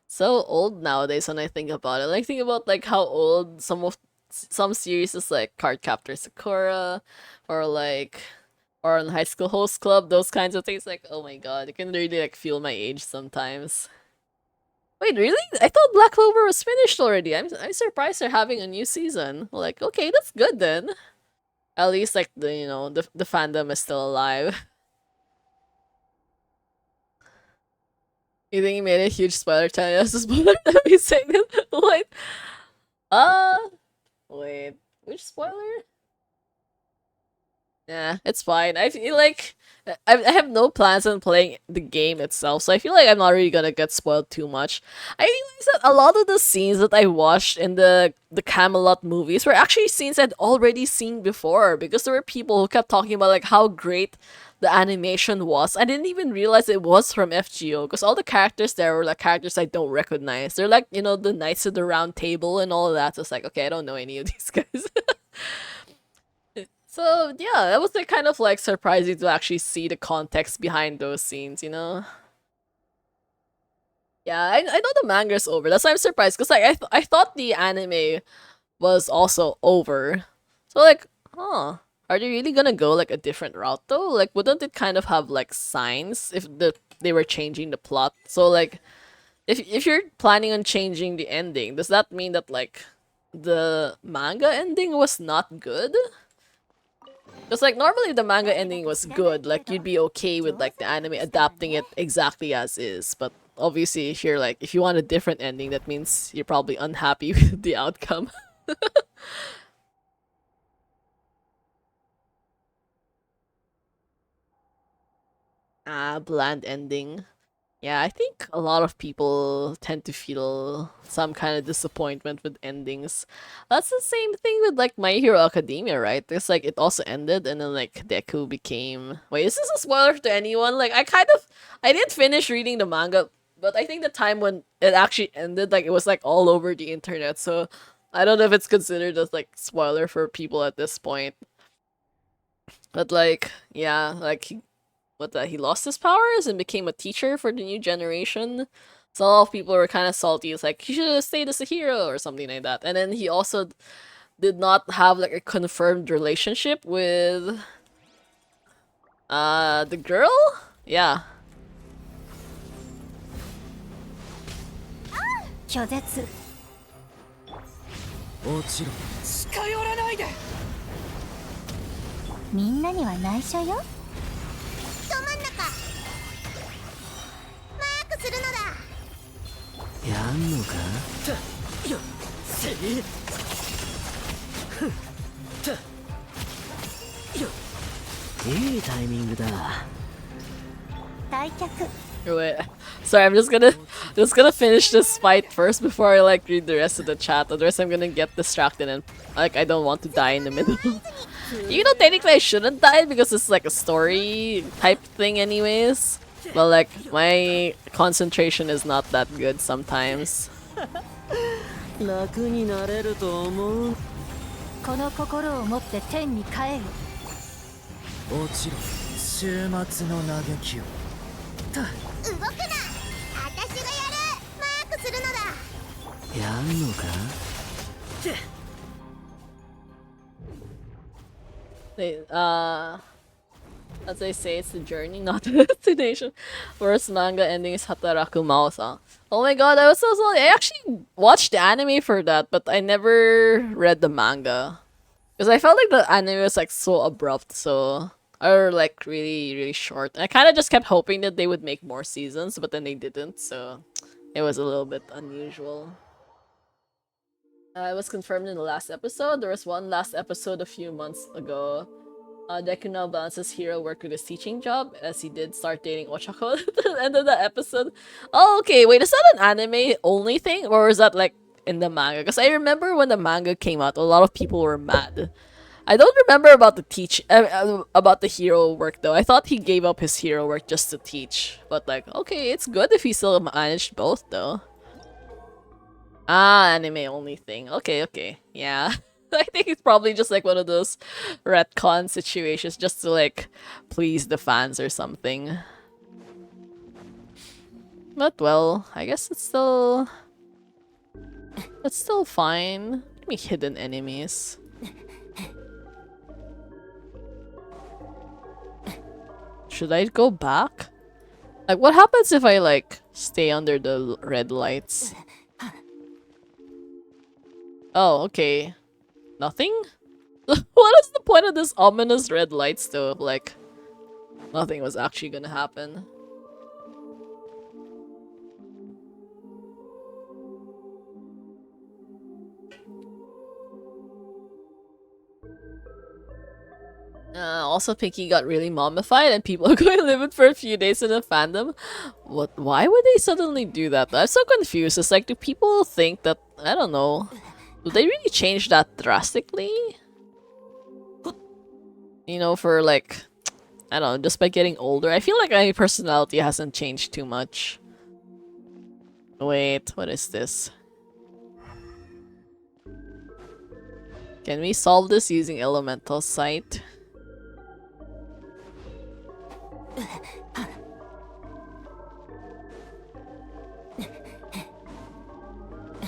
so old nowadays when I think about it. Like think about like how old some series is like Cardcaptor Sakura or like or on High School Host Club, those kinds of things. Like, oh my god, you can really like feel my age sometimes. Wait, really? I thought Black Clover was finished already. I'm surprised they're having a new season. Like, okay, that's good then. At least like the fandom is still alive. You think you made a huge spoiler telling us to spoiler every second? What? Uh, wait. Which spoiler? Yeah, it's fine. I feel like I have no plans on playing the game itself, so I feel like I'm not really gonna get spoiled too much. I realized that a lot of the scenes that I watched in the Camelot movies were actually scenes I'd already seen before because there were people who kept talking about like how great the animation was. I didn't even realize it was from FGO because all the characters there were like characters I don't recognize. They're like, the Knights of the Round Table and all of that. So it's like, okay, I don't know any of these guys. So yeah, that was like kind of like surprising to actually see the context behind those scenes. Yeah, I know the manga's over. That's why I'm surprised because like I thought the anime was also over. So like, are they really gonna go like a different route though? Like, wouldn't it kind of have like signs if they were changing the plot? So like, if you're planning on changing the ending, does that mean that like the manga ending was not good? Because like normally the manga ending was good, like you'd be okay with like the anime adapting it exactly as is. But obviously if you want a different ending, that means you're probably unhappy with the outcome. Bland ending. Yeah, I think a lot of people tend to feel some kind of disappointment with endings. That's the same thing with like My Hero Academia, right? It's like it also ended and then like Deku became. Wait, is this a spoiler to anyone? Like I didn't finish reading the manga, but I think the time when it actually ended, like it was like all over the internet. So I don't know if it's considered as like spoiler for people at this point. But like, yeah, like he lost his powers and became a teacher for the new generation. So a lot of people were kind of salty. It's like he should have stayed as a hero or something like that. And then he also did not have like a confirmed relationship with the girl. Yeah. 拒絶もちろん近寄らないで。みんなには内緒よ。ど真ん中マークするのだ。やんのか。よっせい。いいタイミングだ。退却。 Wait, sorry, I'm just gonna finish this fight first before I like read the rest of the chat. Otherwise, I'm gonna get distracted and like I don't want to die in the middle. Even though technically I shouldn't die because it's like a story type thing, anyways. But like my concentration is not that good sometimes. 楽になれると思う。この心を持って天に帰る。もちろん終末の嘆きを。動くな。私がやる。マークするのだ。やんのか。As they say, it's the journey, not the destination. Worst manga ending is Hataraku Mao-san. Oh my god, I was so sorry. I actually watched the anime for that, but I never read the manga. Because I felt like the anime was like so abrupt, so... Or like really, really short. And I kind of just kept hoping that they would make more seasons, but then they didn't, so... It was a little bit unusual. It was confirmed in the last episode. There was one last episode a few months ago. Deku now balances hero work with his teaching job, as he did start dating Ochako at the end of the episode. Oh, okay, wait, is that an anime only thing? Or is that like in the manga? Because I remember when the manga came out, a lot of people were mad. I don't remember about the about the hero work though. I thought he gave up his hero work just to teach. But like, okay, it's good if he still managed both though. Ah, anime only thing. Okay, okay. Yeah. I think it's probably just like one of those retcon situations just to like please the fans or something. But well, I guess it's still fine. Give me hidden enemies. Should I go back? Like what happens if I like stay under the red lights? Oh, okay. Nothing? What is the point of this ominous red lights though? Like, nothing was actually gonna happen. Also, Pinky got really mummified and people are going to live it for a few days in the fandom. What? Why would they suddenly do that? I'm so confused. It's like, do people think that... I don't know. Do they really change that drastically? You know, for like... I don't know, just by getting older. I feel like my personality hasn't changed too much. Wait, what is this? Can we solve this using elemental sight?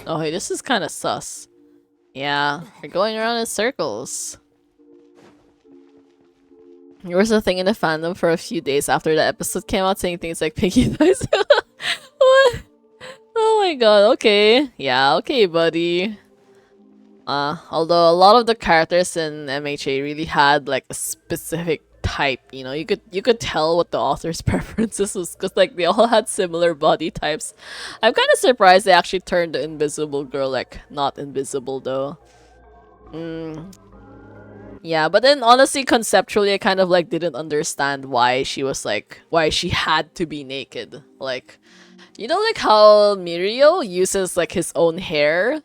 Oh, hey, this is kind of sus. Yeah, we're going around in circles. There was a thing in the fandom for a few days after the episode came out saying things like Pinky dies. What? Oh my god, okay. Yeah, okay, buddy. Although a lot of the characters in MHA really had like a specific type, you know, you could tell what the author's preferences was because like they all had similar body types. I'm kind of surprised they actually turned the invisible girl like not invisible though. Yeah, but then honestly conceptually I kind of like didn't understand why she was like why she had to be naked. Like, you know, like how Mirio uses like his own hair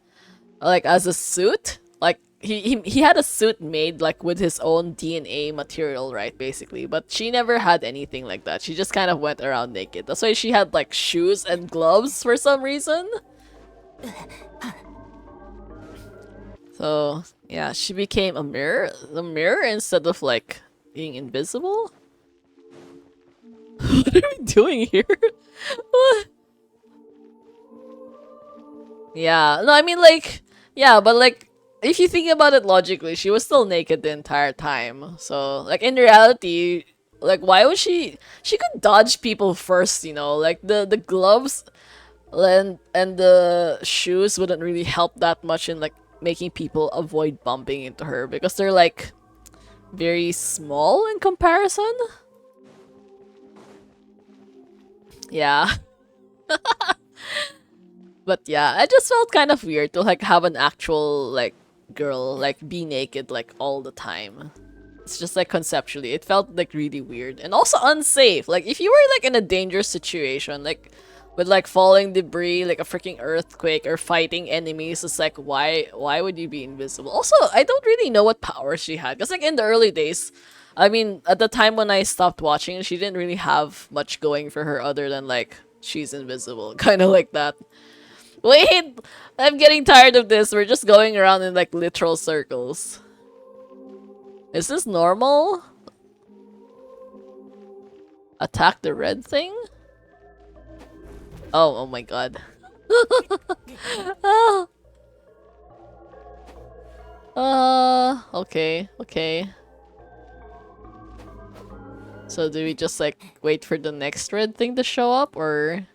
like as a suit? Like he had a suit made like with his own DNA material, right, basically, but she never had anything like that. She just kind of went around naked. That's why she had like shoes and gloves for some reason. So yeah, she became a mirror instead of like being invisible. What are we doing here? What? Yeah, no, I mean like, yeah, but like if you think about it logically, she was still naked the entire time. So, like, in reality, like, why was she could dodge people first, you know? Like, the gloves and the shoes wouldn't really help that much in, like, making people avoid bumping into her because they're like very small in comparison. Yeah. But yeah, I just felt kind of weird to like have an actual like girl like be naked like all the time. It's just like conceptually, it felt like really weird and also unsafe. Like if you were like in a dangerous situation, like with like falling debris, like a freaking earthquake or fighting enemies, it's like why would you be invisible? Also, I don't really know what power she had because like in the early days, I mean, at the time when I stopped watching, she didn't really have much going for her other than like she's invisible, kind of like that. Wait, I'm getting tired of this. We're just going around in like literal circles. Is this normal? Attack the red thing? Oh my god. Ah. Okay, okay. So do we just like wait for the next red thing to show up or?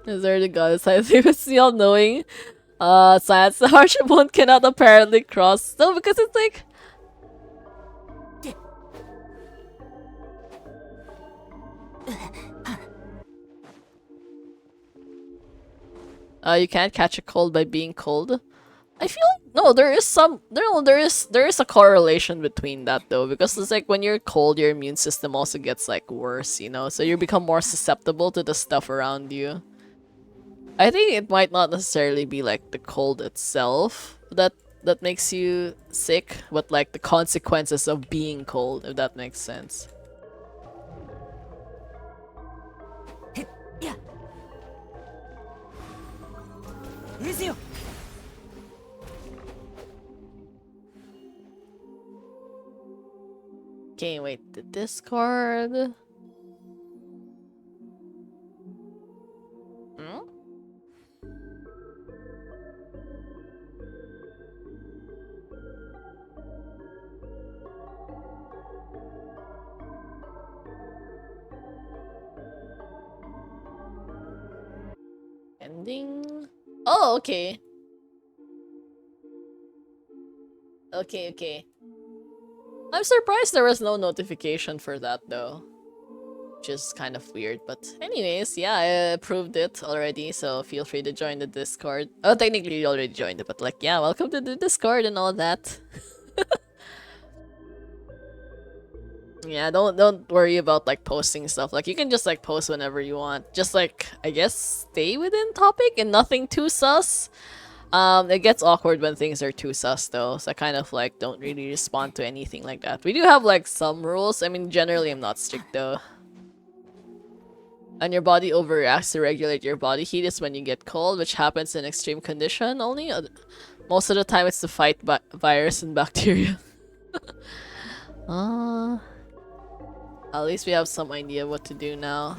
Is there the goddess I think it's the all-knowing? Science the hardship one cannot apparently cross. No, because it's like you can't catch a cold by being cold. I feel like no, there is a correlation between that though, because it's like when you're cold, your immune system also gets like worse, you know, so you become more susceptible to the stuff around you. I think it might not necessarily be like the cold itself that makes you sick, but like the consequences of being cold, if that makes sense. Okay, wait, the discard. Hmm? Ending? Oh, okay. Okay, okay. I'm surprised there was no notification for that though. Which is kind of weird, but anyways, yeah, I approved it already, so feel free to join the Discord. Oh, technically you already joined it, but like, yeah, welcome to the Discord and all that. Yeah, don't worry about like posting stuff. Like you can just like post whenever you want. Just like I guess stay within topic and nothing too sus. It gets awkward when things are too sus though, so I kind of like don't really respond to anything like that. We do have like some rules. I mean, generally I'm not strict though. And your body overreacts to regulate your body heat is when you get cold, which happens in extreme condition only. Most of the time it's to fight virus and bacteria. uh, at least we have some idea what to do now.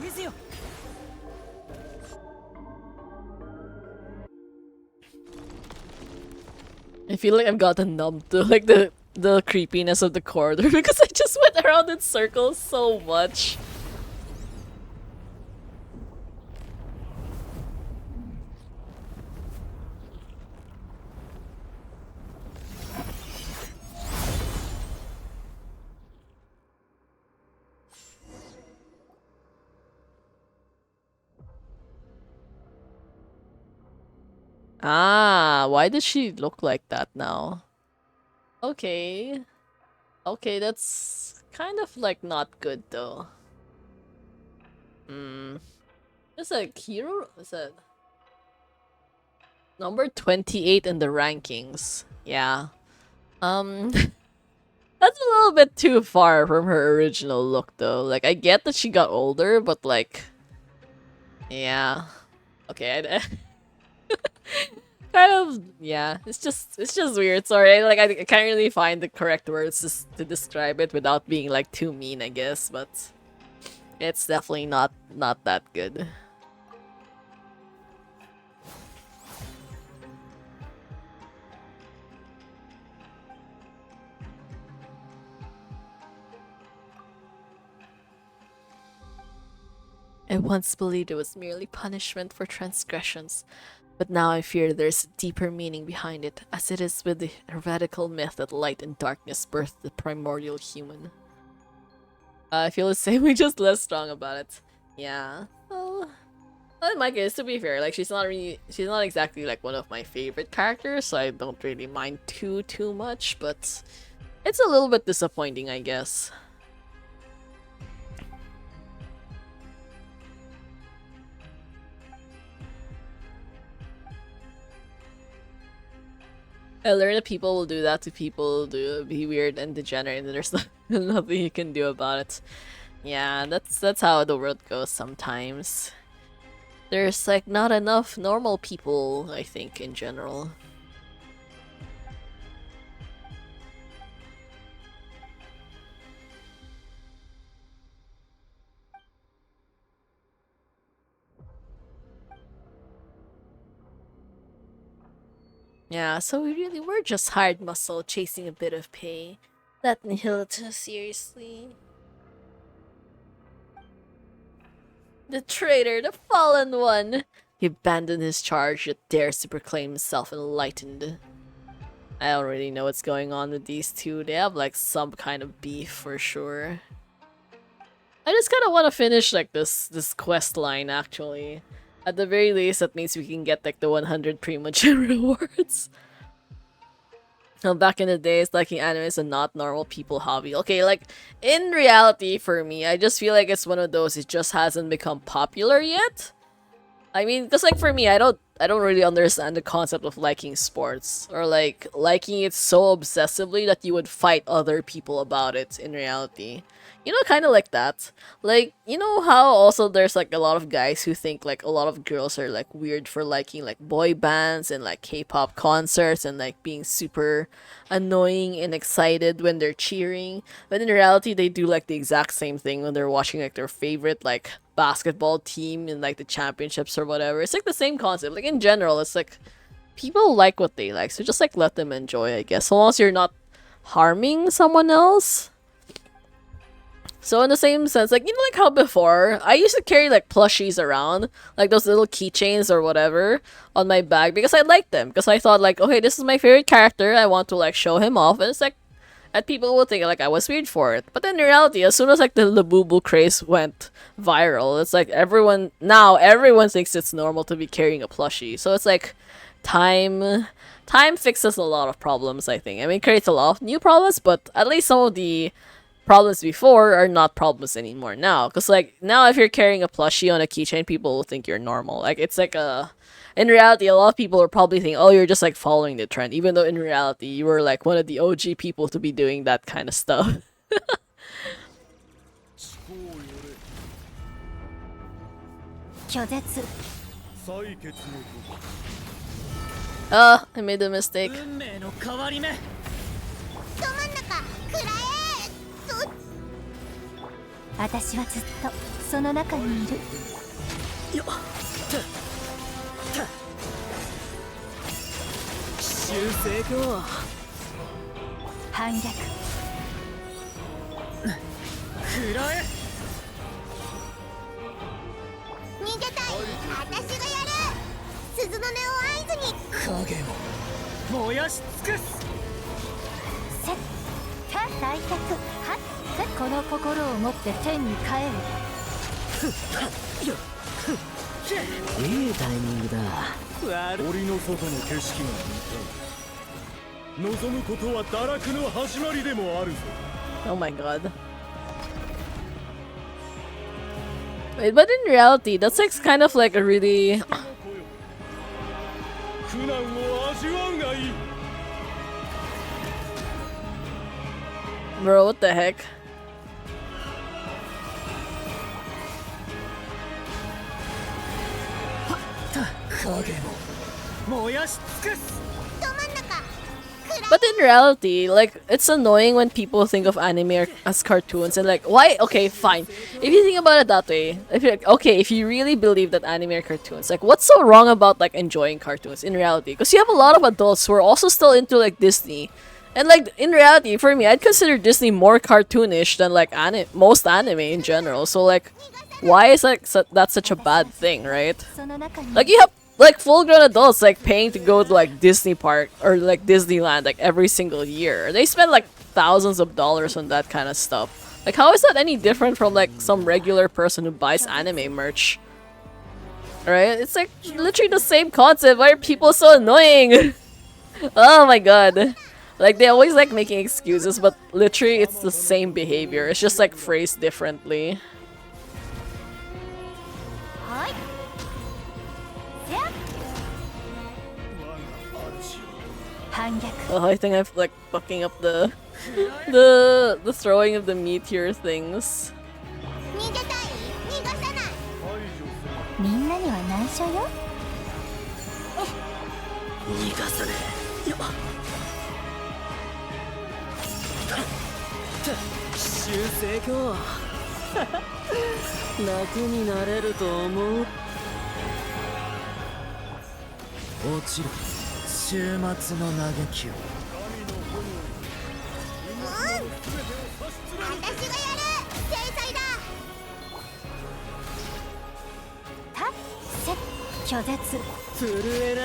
I feel like I've gotten numb to like the creepiness of the corridor because I just went around in circles so much. Ah, why does she look like that now? Okay. Okay, that's kind of like not good though. Hmm. Is that hero? Is that number 28 in the rankings? Yeah. That's a little bit too far from her original look though. Like I get that she got older, but like yeah. Okay, kind of yeah. It's just weird. Sorry, like I can't really find the correct words to describe it without being like too mean, I guess, but it's definitely not that good. I once believed it was merely punishment for transgressions, but now I fear there's a deeper meaning behind it, as it is with the heretical myth that light and darkness birthed the primordial human. I feel the same way, just less strong about it. Yeah. Well, in my case, to be fair, like she's not exactly like one of my favorite characters, so I don't really mind too much, but it's a little bit disappointing, I guess. I learned that people will do that to people, be weird and degenerate, and there's nothing you can do about it. Yeah, that's how the world goes sometimes. There's like not enough normal people, I think, in general. Yeah, so we really were just hired muscle chasing a bit of pay. That nihility, seriously. The traitor, the fallen one! He abandoned his charge yet dares to proclaim himself enlightened. I already know what's going on with these two. They have like some kind of beef for sure. I just kind of want to finish like this quest line actually. At the very least, that means we can get like the 100 Primogen rewards. Now, back in the days, liking anime is a not normal people hobby. Okay, like, in reality, for me, I just feel like it's one of those, it just hasn't become popular yet. I mean, because like for me, I don't really understand the concept of liking sports. Or like, liking it so obsessively that you would fight other people about it in reality. You know, kind of like that. Like, you know how also there's like a lot of guys who think like a lot of girls are like weird for liking like boy bands and like K-pop concerts and like being super annoying and excited when they're cheering. But in reality, they do like the exact same thing when they're watching like their favorite like basketball team in like the championships or whatever. It's like the same concept. Like in general, it's like people like what they like, so just like let them enjoy, I guess. So long as you're not harming someone else. So in the same sense, like, you know, like how before, I used to carry, like, plushies around, like those little keychains or whatever, on my bag, because I liked them, because I thought, like, okay, this is my favorite character, I want to, like, show him off, and it's like, and people would think, like, I was weird for it. But in reality, as soon as, like, the Labubu craze went viral, it's like, everyone thinks it's normal to be carrying a plushie, so it's like, time fixes a lot of problems, I think. I mean, it creates a lot of new problems, but at least some of the problems before are not problems anymore now. Because, like, now if you're carrying a plushie on a keychain, people will think you're normal. Like, it's like a... In reality, a lot of people are probably thinking, oh, you're just, like, following the trend. Even though in reality, you were, like, one of the OG people to be doing that kind of stuff. I made a mistake. ど真ん中くらえ私はずっとその中にいる。よっ奇襲成功。反逆。くらえ。逃げたい私がやる鈴の音を合図に影も燃やし尽くす。せっか大脚はっこの心を持って天に帰る。いいタイミングだ。檻の外の景色が見たい。望むことは堕落の始まりでもあるぞ。 Oh my god. Wait, but in reality, that's like kind of like a really... 苦難を味わうがいい。 Bro, what the heck? 影も燃やし尽くす。 ど真ん中 But in reality, like, it's annoying when people think of anime as cartoons and like, why? Okay, fine. If you think about it that way, if you're like, okay, if you really believe that anime are cartoons, like, what's so wrong about like enjoying cartoons in reality? Because you have a lot of adults who are also still into like Disney. And like, in reality, for me, I'd consider Disney more cartoonish than like most anime in general. So like, why is that such a bad thing, right? その中に Like you have like full-grown adults like paying to go to like Disney Park or like Disneyland like every single year. They spend like thousands of dollars on that kind of stuff. Like how is that any different from like some regular person who buys anime merch? Right? It's like literally the same concept. Why are people so annoying? Oh my god. Like they always like making excuses, but literally it's the same behavior. It's just like phrased differently. はいせや反逆 Oh, I think I'm like fucking up the throwing of the meteor things. 逃げたい逃がさないみんなには内緒よ逃がさねえよ修正か楽になれると思う落ちる終末の嘆きを私がやる制裁だたせ拒絶震えな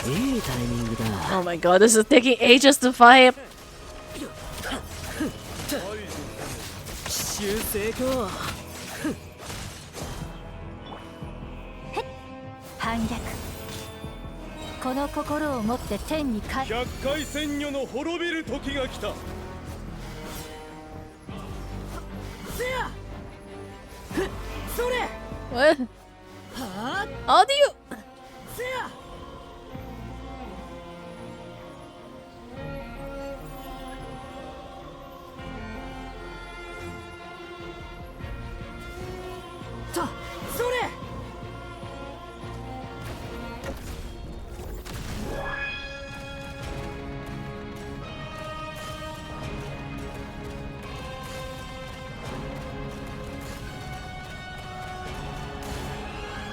いいタイミングだ Oh my god, this is taking ages to fight. 修正か反逆この心を持って天に帰百回千女の滅びる時が来た What? How do you? それ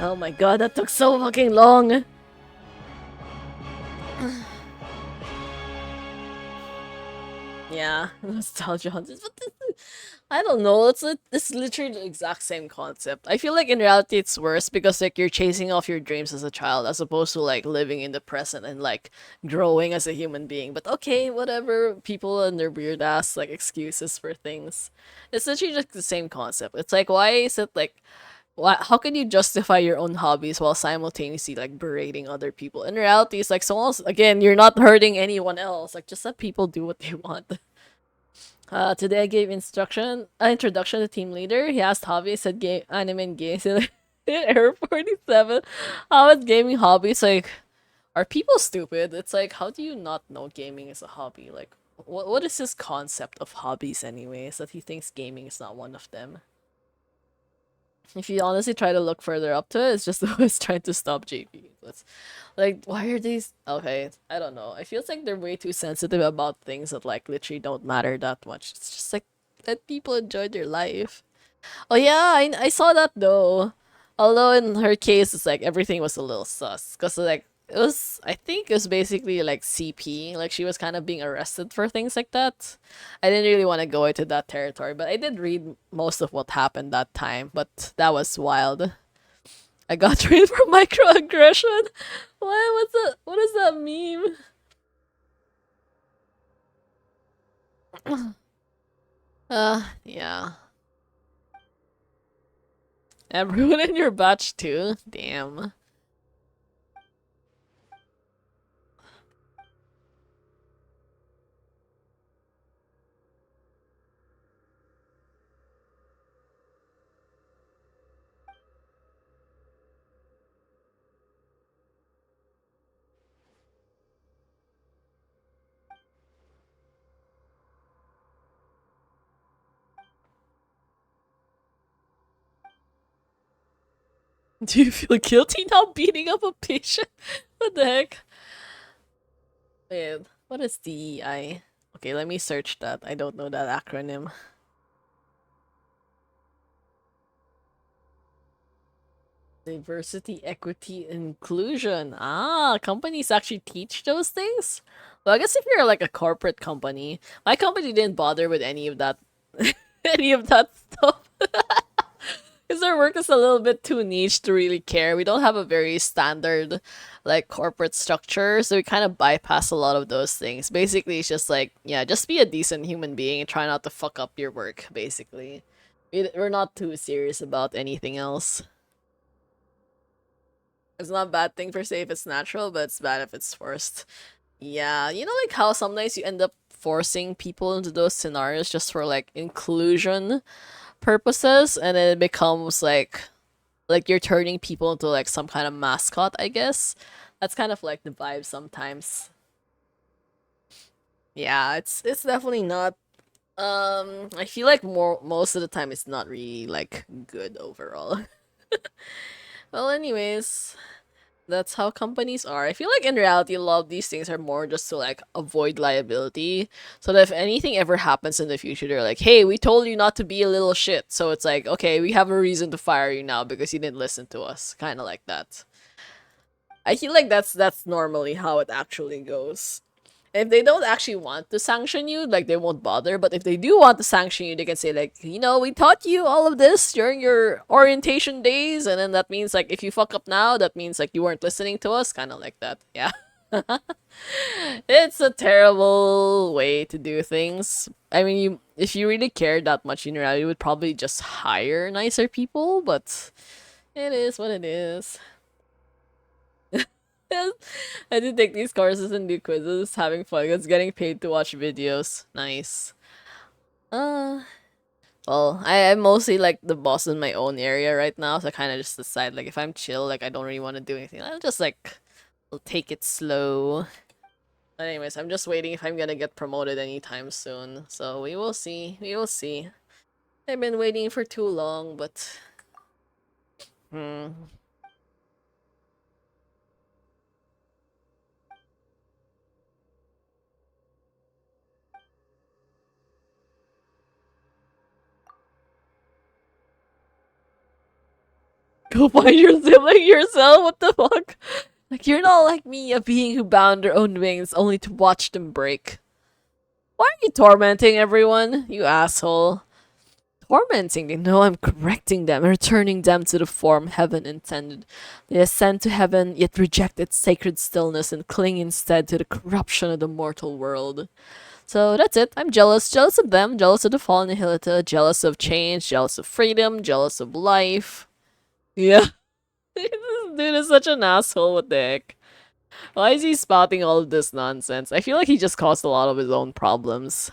Oh my god, that took so fucking long. Yeah, nostalgia hunters. But I don't know. It's literally the exact same concept. I feel like in reality it's worse because like you're chasing off your dreams as a child as opposed to like living in the present and like growing as a human being. But okay, whatever. People and their weird ass like excuses for things. It's literally just the same concept. It's like why is it like how can you justify your own hobbies while simultaneously like berating other people? In reality, it's like someone else again, you're not hurting anyone else. Like just let people do what they want. Today I gave introduction to team leader. He asked hobbies, said game anime and games in Air 47. How is gaming hobbies? Like are people stupid? It's like how do you not know gaming is a hobby? Like what is his concept of hobbies anyways that he thinks gaming is not one of them? If you honestly try to look further up to it, it's just always trying to stop JP. It's like, why are these? Okay, I don't know. I feel like they're way too sensitive about things that like literally don't matter that much. It's just like let people enjoy their life. Oh yeah, I saw that though. Although in her case, it's like everything was a little sus because like it was. I think it was basically like CP. Like she was kind of being arrested for things like that. I didn't really want to go into that territory, but I did read most of what happened that time. But that was wild. I got trained for microaggression. What's that? What is that meme? Yeah. Everyone in your batch too? Damn. Do you feel guilty now beating up a patient? What the heck? Wait, what is DEI? Okay, let me search that. I don't know that acronym. Diversity, equity, inclusion. Ah, companies actually teach those things? Well, I guess if you're like a corporate company, my company didn't bother with any of that any of that stuff. Because their work is a little bit too niche to really care. We don't have a very standard, like, corporate structure, so we kind of bypass a lot of those things. Basically, it's just like, yeah, just be a decent human being and try not to fuck up your work, basically. We're not too serious about anything else. It's not a bad thing per se if it's natural, but it's bad if it's forced. Yeah, you know, like how sometimes you end up forcing people into those scenarios just for like inclusion purposes, and then it becomes like you're turning people into like some kind of mascot, I guess. That's kind of like the vibe sometimes. Yeah, it's definitely not. I feel like most of the time it's not really like good overall. Well, anyways, that's how companies are. I feel like in reality, a lot of these things are more just to like avoid liability. So that if anything ever happens in the future, they're like, hey, we told you not to be a little shit. So it's like, okay, we have a reason to fire you now because you didn't listen to us. Kind of like that. I feel like that's normally how it actually goes. If they don't actually want to sanction you, like they won't bother. But if they do want to sanction you, they can say like, you know, we taught you all of this during your orientation days, and then that means like if you fuck up now, that means like you weren't listening to us, kind of like that. Yeah, it's a terrible way to do things. I mean, you if you really cared that much in reality, you would probably just hire nicer people. But it is what it is. I did take these courses and do quizzes, having fun. It's getting paid to watch videos. Nice. Uh, well, I'm mostly like the boss in my own area right now, so I kind of just decide like if I'm chill, like I don't really want to do anything, I'll just like I'll take it slow. But anyways, I'm just waiting if I'm gonna get promoted anytime soon. So we will see. We will see. I've been waiting for too long, but hmm. Go find your sibling yourself. What the fuck? Like, you're not like me, a being who bound their own wings only to watch them break. Why are you tormenting everyone, you asshole? Tormenting? They know I'm correcting them, returning them to the form heaven intended. They ascend to heaven, yet reject its sacred stillness and cling instead to the corruption of the mortal world. So that's it. I'm jealous. Jealous of them, jealous of the fallen Nihilita, jealous of change, jealous of freedom, jealous of life. Yeah. This dude is such an asshole, what the heck? Why is he spouting all of this nonsense? I feel like he just caused a lot of his own problems.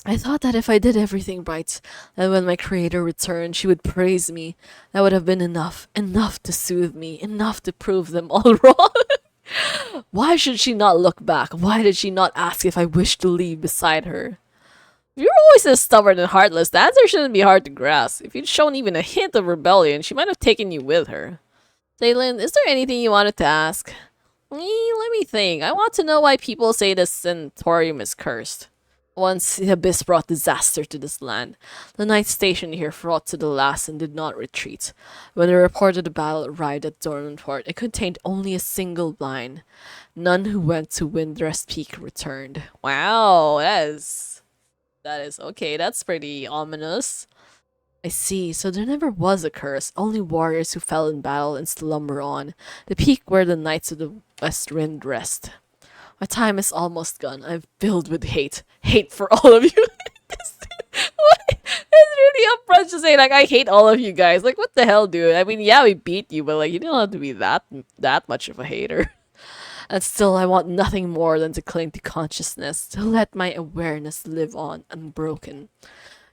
I thought that if I did everything right, that when my creator returned, she would praise me. That would have been enough. Enough to soothe me. Enough to prove them all wrong. Why should she not look back? Why did she not ask if I wished to leave beside her? If you're always this stubborn and heartless, the answer shouldn't be hard to grasp. If you'd shown even a hint of rebellion, she might have taken you with her. Zaylin, is there anything you wanted to ask? Let me think. I want to know why people say this Centaurium is cursed. Once the abyss brought disaster to this land. The knights stationed here fought to the last and did not retreat. When the report of the battle arrived at Dornport, it contained only a single line. None who went to Windrest Peak returned. Wow, that is okay. That's pretty ominous. I see, so there never was a curse, only warriors who fell in battle and slumber on, the peak where the knights of the West Wind rest. My time is almost gone. I'm filled with hate. Hate for all of you. It's really upfront to say, like, I hate all of you guys. Like, what the hell, dude? I mean, yeah, we beat you, but, like, you don't have to be that much of a hater. And still, I want nothing more than to cling to consciousness, to let my awareness live on unbroken.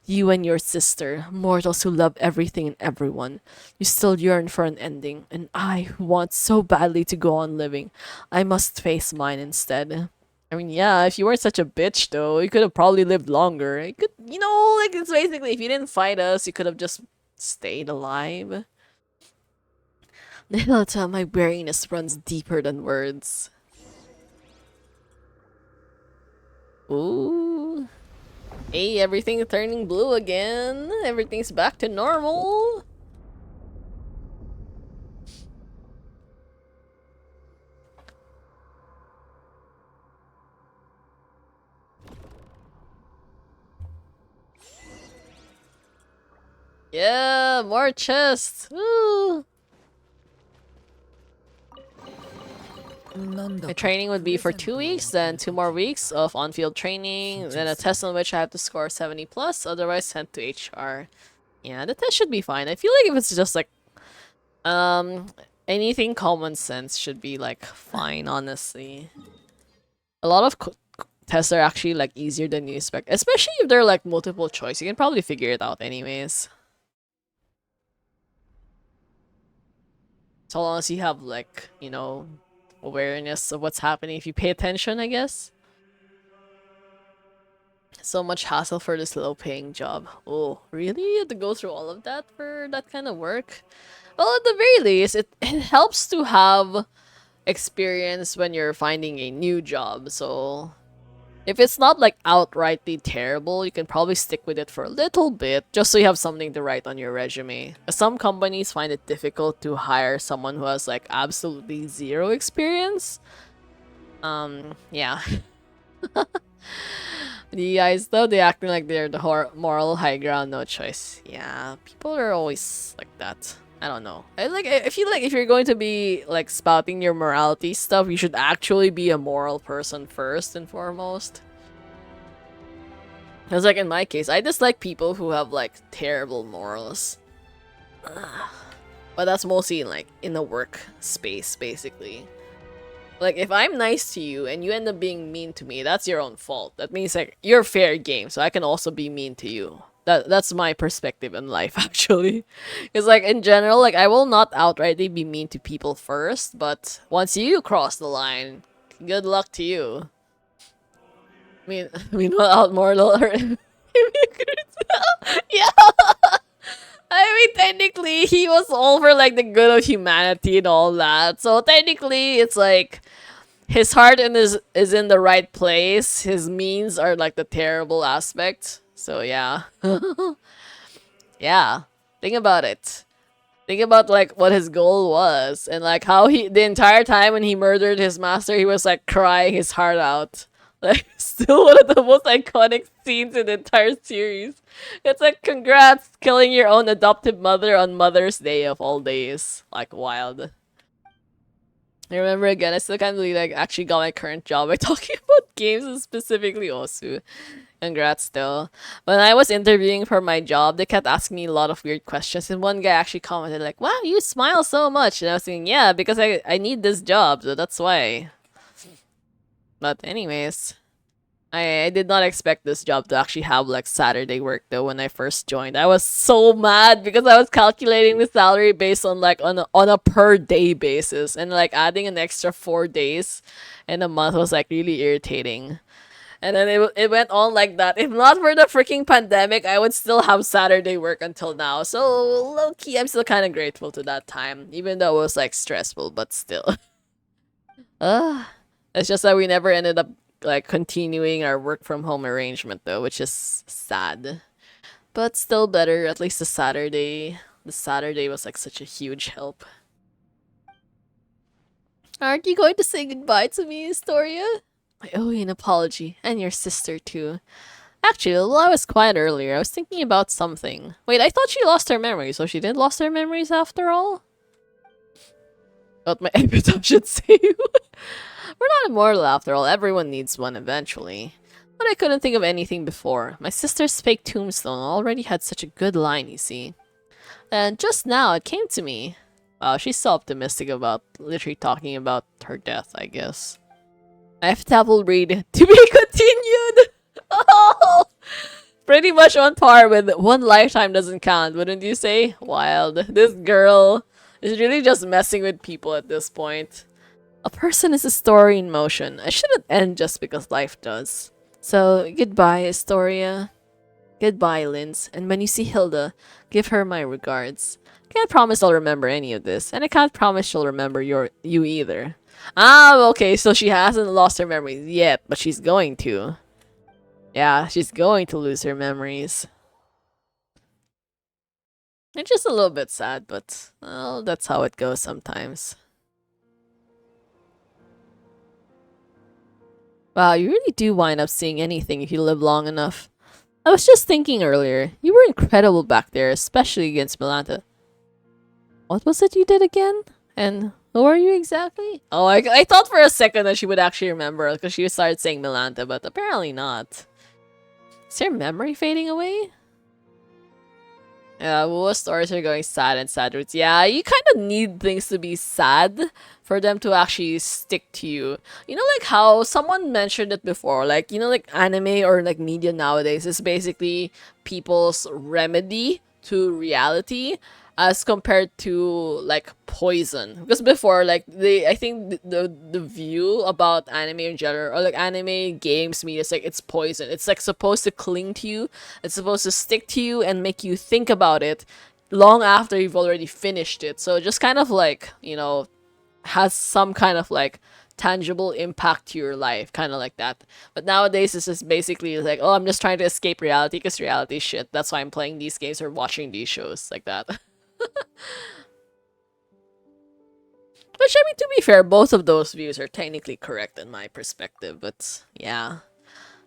You and your sister, mortals who love everything and everyone, you still yearn for an ending, and I, who want so badly to go on living, I must face mine instead. I mean, yeah, if you weren't such a bitch, though, you could have probably lived longer. You could, you know, like, it's basically, if you didn't fight us, you could have just stayed alive. Nihilta, my weariness runs deeper than words. Ooh. Hey, everything turning blue again. Everything's back to normal. Yeah, more chests. Woo! My training would be for 2 weeks, then 2 more weeks of on-field training, then a test on which I have to score 70 plus, otherwise sent to HR. Yeah, the test should be fine. I feel like if it's just like um anything common sense should be like fine, honestly. A lot of tests are actually like easier than you expect, especially if they're like multiple choice. You can probably figure it out anyways. So long as you have like, you know, awareness of what's happening, if you pay attention, I guess. So much hassle for this low paying job. Oh, really? You have to go through all of that for that kind of work? Well, at the very least, it helps to have experience when you're finding a new job. So if it's not like outrightly terrible, you can probably stick with it for a little bit just so you have something to write on your resume. Some companies find it difficult to hire someone who has like absolutely zero experience. Yeah. The guys though, they acting like they're the moral high ground, no choice. Yeah, people are always like that. I don't know. I feel like if you're going to be like spouting your morality stuff, you should actually be a moral person first and foremost. Because like in my case, I dislike people who have like terrible morals. But that's mostly in like in the work space, basically. Like if I'm nice to you and you end up being mean to me, that's your own fault. That means like you're fair game, so I can also be mean to you. That's my perspective in life actually. Because like in general, like I will not outrightly be mean to people first, but once you cross the line, good luck to you. I mean, not out mortal or yeah. I mean, technically, he was all for like the good of humanity and all that. So technically, it's like his heart is in the right place. His means are like the terrible aspect. So yeah, yeah. Think about it. Think about like what his goal was and like how he the entire time when he murdered his master, he was like crying his heart out. Like still one of the most iconic scenes in the entire series. It's like congrats killing your own adoptive mother on Mother's Day of all days. Like wild. I remember again, I still can't believe I actually got my current job by talking about games and specifically Osu. Congrats still. When I was interviewing for my job, they kept asking me a lot of weird questions, and one guy actually commented like, "Wow, you smile so much," and I was thinking, "Yeah, because I need this job, so that's why." But anyways, I did not expect this job to actually have like Saturday work though. When I first joined, I was so mad because I was calculating the salary based on like on a per day basis, and like adding an extra 4 days in a month was like really irritating. And then it went on like that. If not for the freaking pandemic, I would still have Saturday work until now. So low key, I'm still kind of grateful to that time, even though it was like stressful, but still. It's just that we never ended up like continuing our work from home arrangement though, which is sad. But still better. At least the Saturday. The Saturday was like such a huge help. Aren't you going to say goodbye to me, Astoria? I owe you an apology, and your sister too. Actually, while I was quiet earlier, I was thinking about something. Wait, I thought she lost her memory, so she didn't lost her memories after all? What my epitaph should say. We're not immortal after all, everyone needs one eventually. But I couldn't think of anything before. My sister's fake tombstone already had such a good line, you see. And just now, it came to me. Wow, she's so optimistic about literally talking about her death, I guess. Epitaph will read, "To be continued!" Oh! Pretty much on par with "One lifetime doesn't count," wouldn't you say? Wild. This girl is really just messing with people at this point. A person is a story in motion. I shouldn't end just because life does. So, goodbye, Astoria. Goodbye, Linz. And when you see Hilda, give her my regards. Can't promise I'll remember any of this, and I can't promise she'll remember you either. Ah, okay, so she hasn't lost her memories yet, but she's going to. Yeah, she's going to lose her memories. It's just a little bit sad, but well, that's how it goes sometimes. Wow, you really do wind up seeing anything if you live long enough. I was just thinking earlier, you were incredible back there, especially against Milanta. What was it you did again? And who are you exactly? Oh, I thought for a second that she would actually remember because she started saying Milanta, but apparently not. Is your memory fading away? Yeah, Wuwa stories are going sad and sad roots. Yeah, you kind of need things to be sad for them to actually stick to you. You know, like how someone mentioned it before, like, you know, like anime or like media nowadays is basically people's remedy to reality as compared to like poison. Because before, like I think the view about anime in general or like anime games media is like it's poison. It's like supposed to cling to you, it's supposed to stick to you and make you think about it long after you've already finished it. So just kind of like, you know, has some kind of like tangible impact to your life, kind of like that. But nowadays, it's just basically like, oh, I'm just trying to escape reality because reality is shit. That's why I'm playing these games or watching these shows like that. Which, I mean, to be fair, both of those views are technically correct in my perspective, but yeah.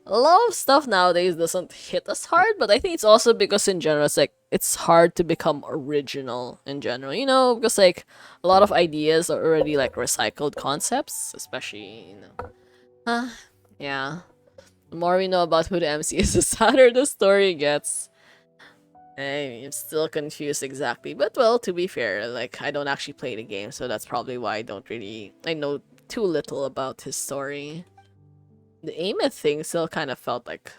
A lot of stuff nowadays doesn't hit us hard, but I think it's also because in general it's like it's hard to become original in general, you know, because like a lot of ideas are already like recycled concepts, especially, you know. Yeah. The more we know about who the MC is, the sadder the story gets. I'm still confused exactly, but well, to be fair, like I don't actually play the game, so that's probably why I know too little about his story. The Amos thing still kind of felt like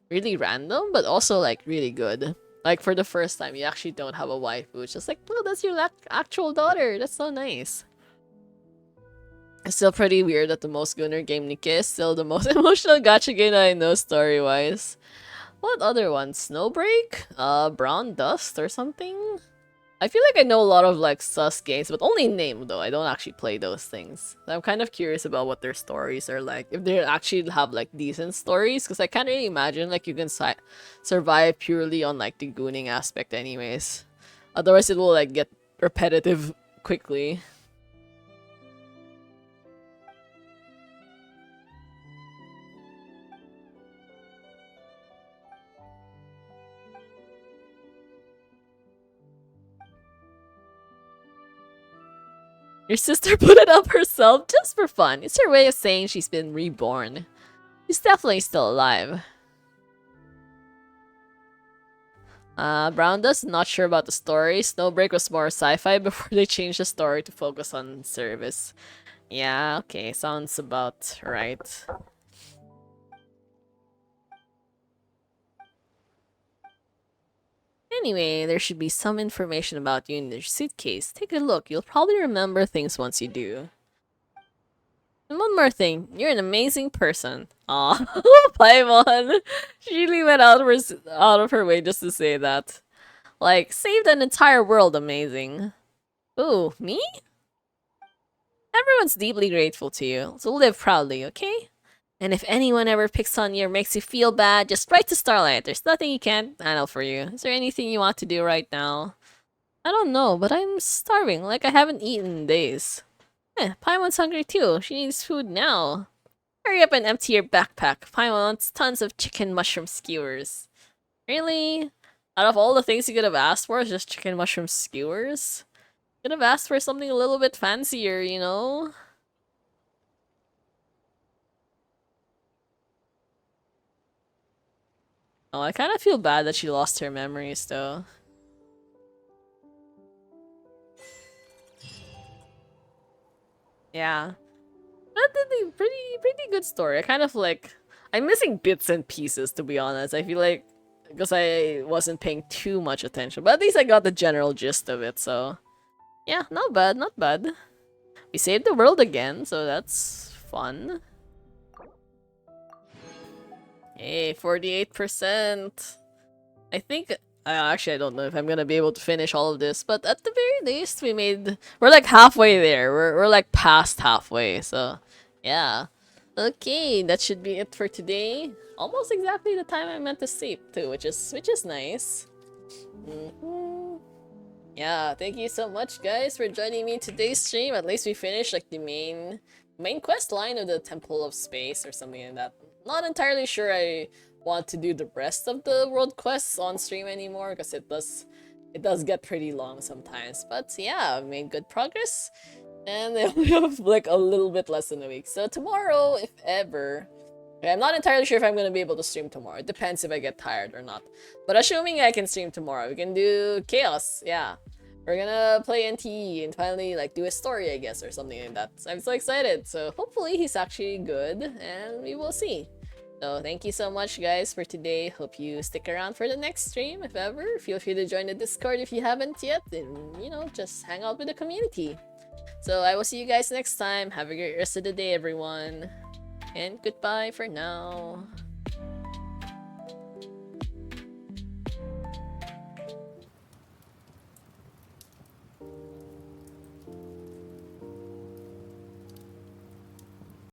really random, but also like really good. Like for the first time, you actually don't have a wife, which is like, oh, that's your actual daughter. That's so nice. It's still pretty weird that the most gunner game Nikke is still the most emotional gacha game that I know story-wise. What other ones? Snowbreak? Brown Dust or something? I feel like I know a lot of like sus games, but only in name though. I don't actually play those things. So I'm kind of curious about what their stories are like. If they actually have like decent stories, because I can't really imagine like you can survive purely on like the gooning aspect anyways. Otherwise it will like get repetitive quickly. Your sister put it up herself just for fun. It's her way of saying she's been reborn. She's definitely still alive. Brown Dust, not sure about the story. Snowbreak was more sci-fi before they changed the story to focus on service. Yeah, okay, sounds about right. Anyway, there should be some information about you in your suitcase. Take a look, you'll probably remember things once you do. And one more thing, you're an amazing person. Aw, Paimon! She really went out of her way just to say that. Like, saved an entire world amazing. Ooh, me? Everyone's deeply grateful to you, so live proudly, okay? And if anyone ever picks on you or makes you feel bad, just write to Starlight. There's nothing he can't handle for you. Is there anything you want to do right now? I don't know, but I'm starving, like I haven't eaten in days. Paimon's hungry too. She needs food now. Hurry up and empty your backpack. Paimon wants tons of chicken mushroom skewers. Really? Out of all the things you could have asked for, just chicken mushroom skewers? Could have asked for something a little bit fancier, you know? Oh, I kind of feel bad that she lost her memories, though. Yeah. That's a pretty good story. I kind of like... I'm missing bits and pieces, to be honest. I feel like... Because I wasn't paying too much attention. But at least I got the general gist of it, so... Yeah, not bad, not bad. We saved the world again, so that's fun. Hey, 48%. I think... actually, I don't know if I'm gonna be able to finish all of this, but at the very least, we're like halfway there. We're like past halfway, so... Yeah. Okay, that should be it for today. Almost exactly the time I meant to sleep, too, which is nice. Yeah, thank you so much, guys, for joining me in today's stream. At least we finished like the main quest line of the Temple of Space or something like that. Not entirely sure I want to do the rest of the world quests on stream anymore because it does get pretty long sometimes. But yeah, I've made good progress. And then we have like a little bit less than a week. So tomorrow, if ever, okay, I'm not entirely sure if I'm gonna be able to stream tomorrow. It depends if I get tired or not. But assuming I can stream tomorrow, we can do Chaos. Yeah, we're gonna play NTE and finally like do a story, I guess, or something like that. So I'm so excited. So hopefully he's actually good, and we will see. So thank you so much, guys, for today. Hope you stick around for the next stream, if ever. Feel free to join the Discord if you haven't yet, and just hang out with the community. So I will see you guys next time. Have a great rest of the day, everyone. And goodbye for now.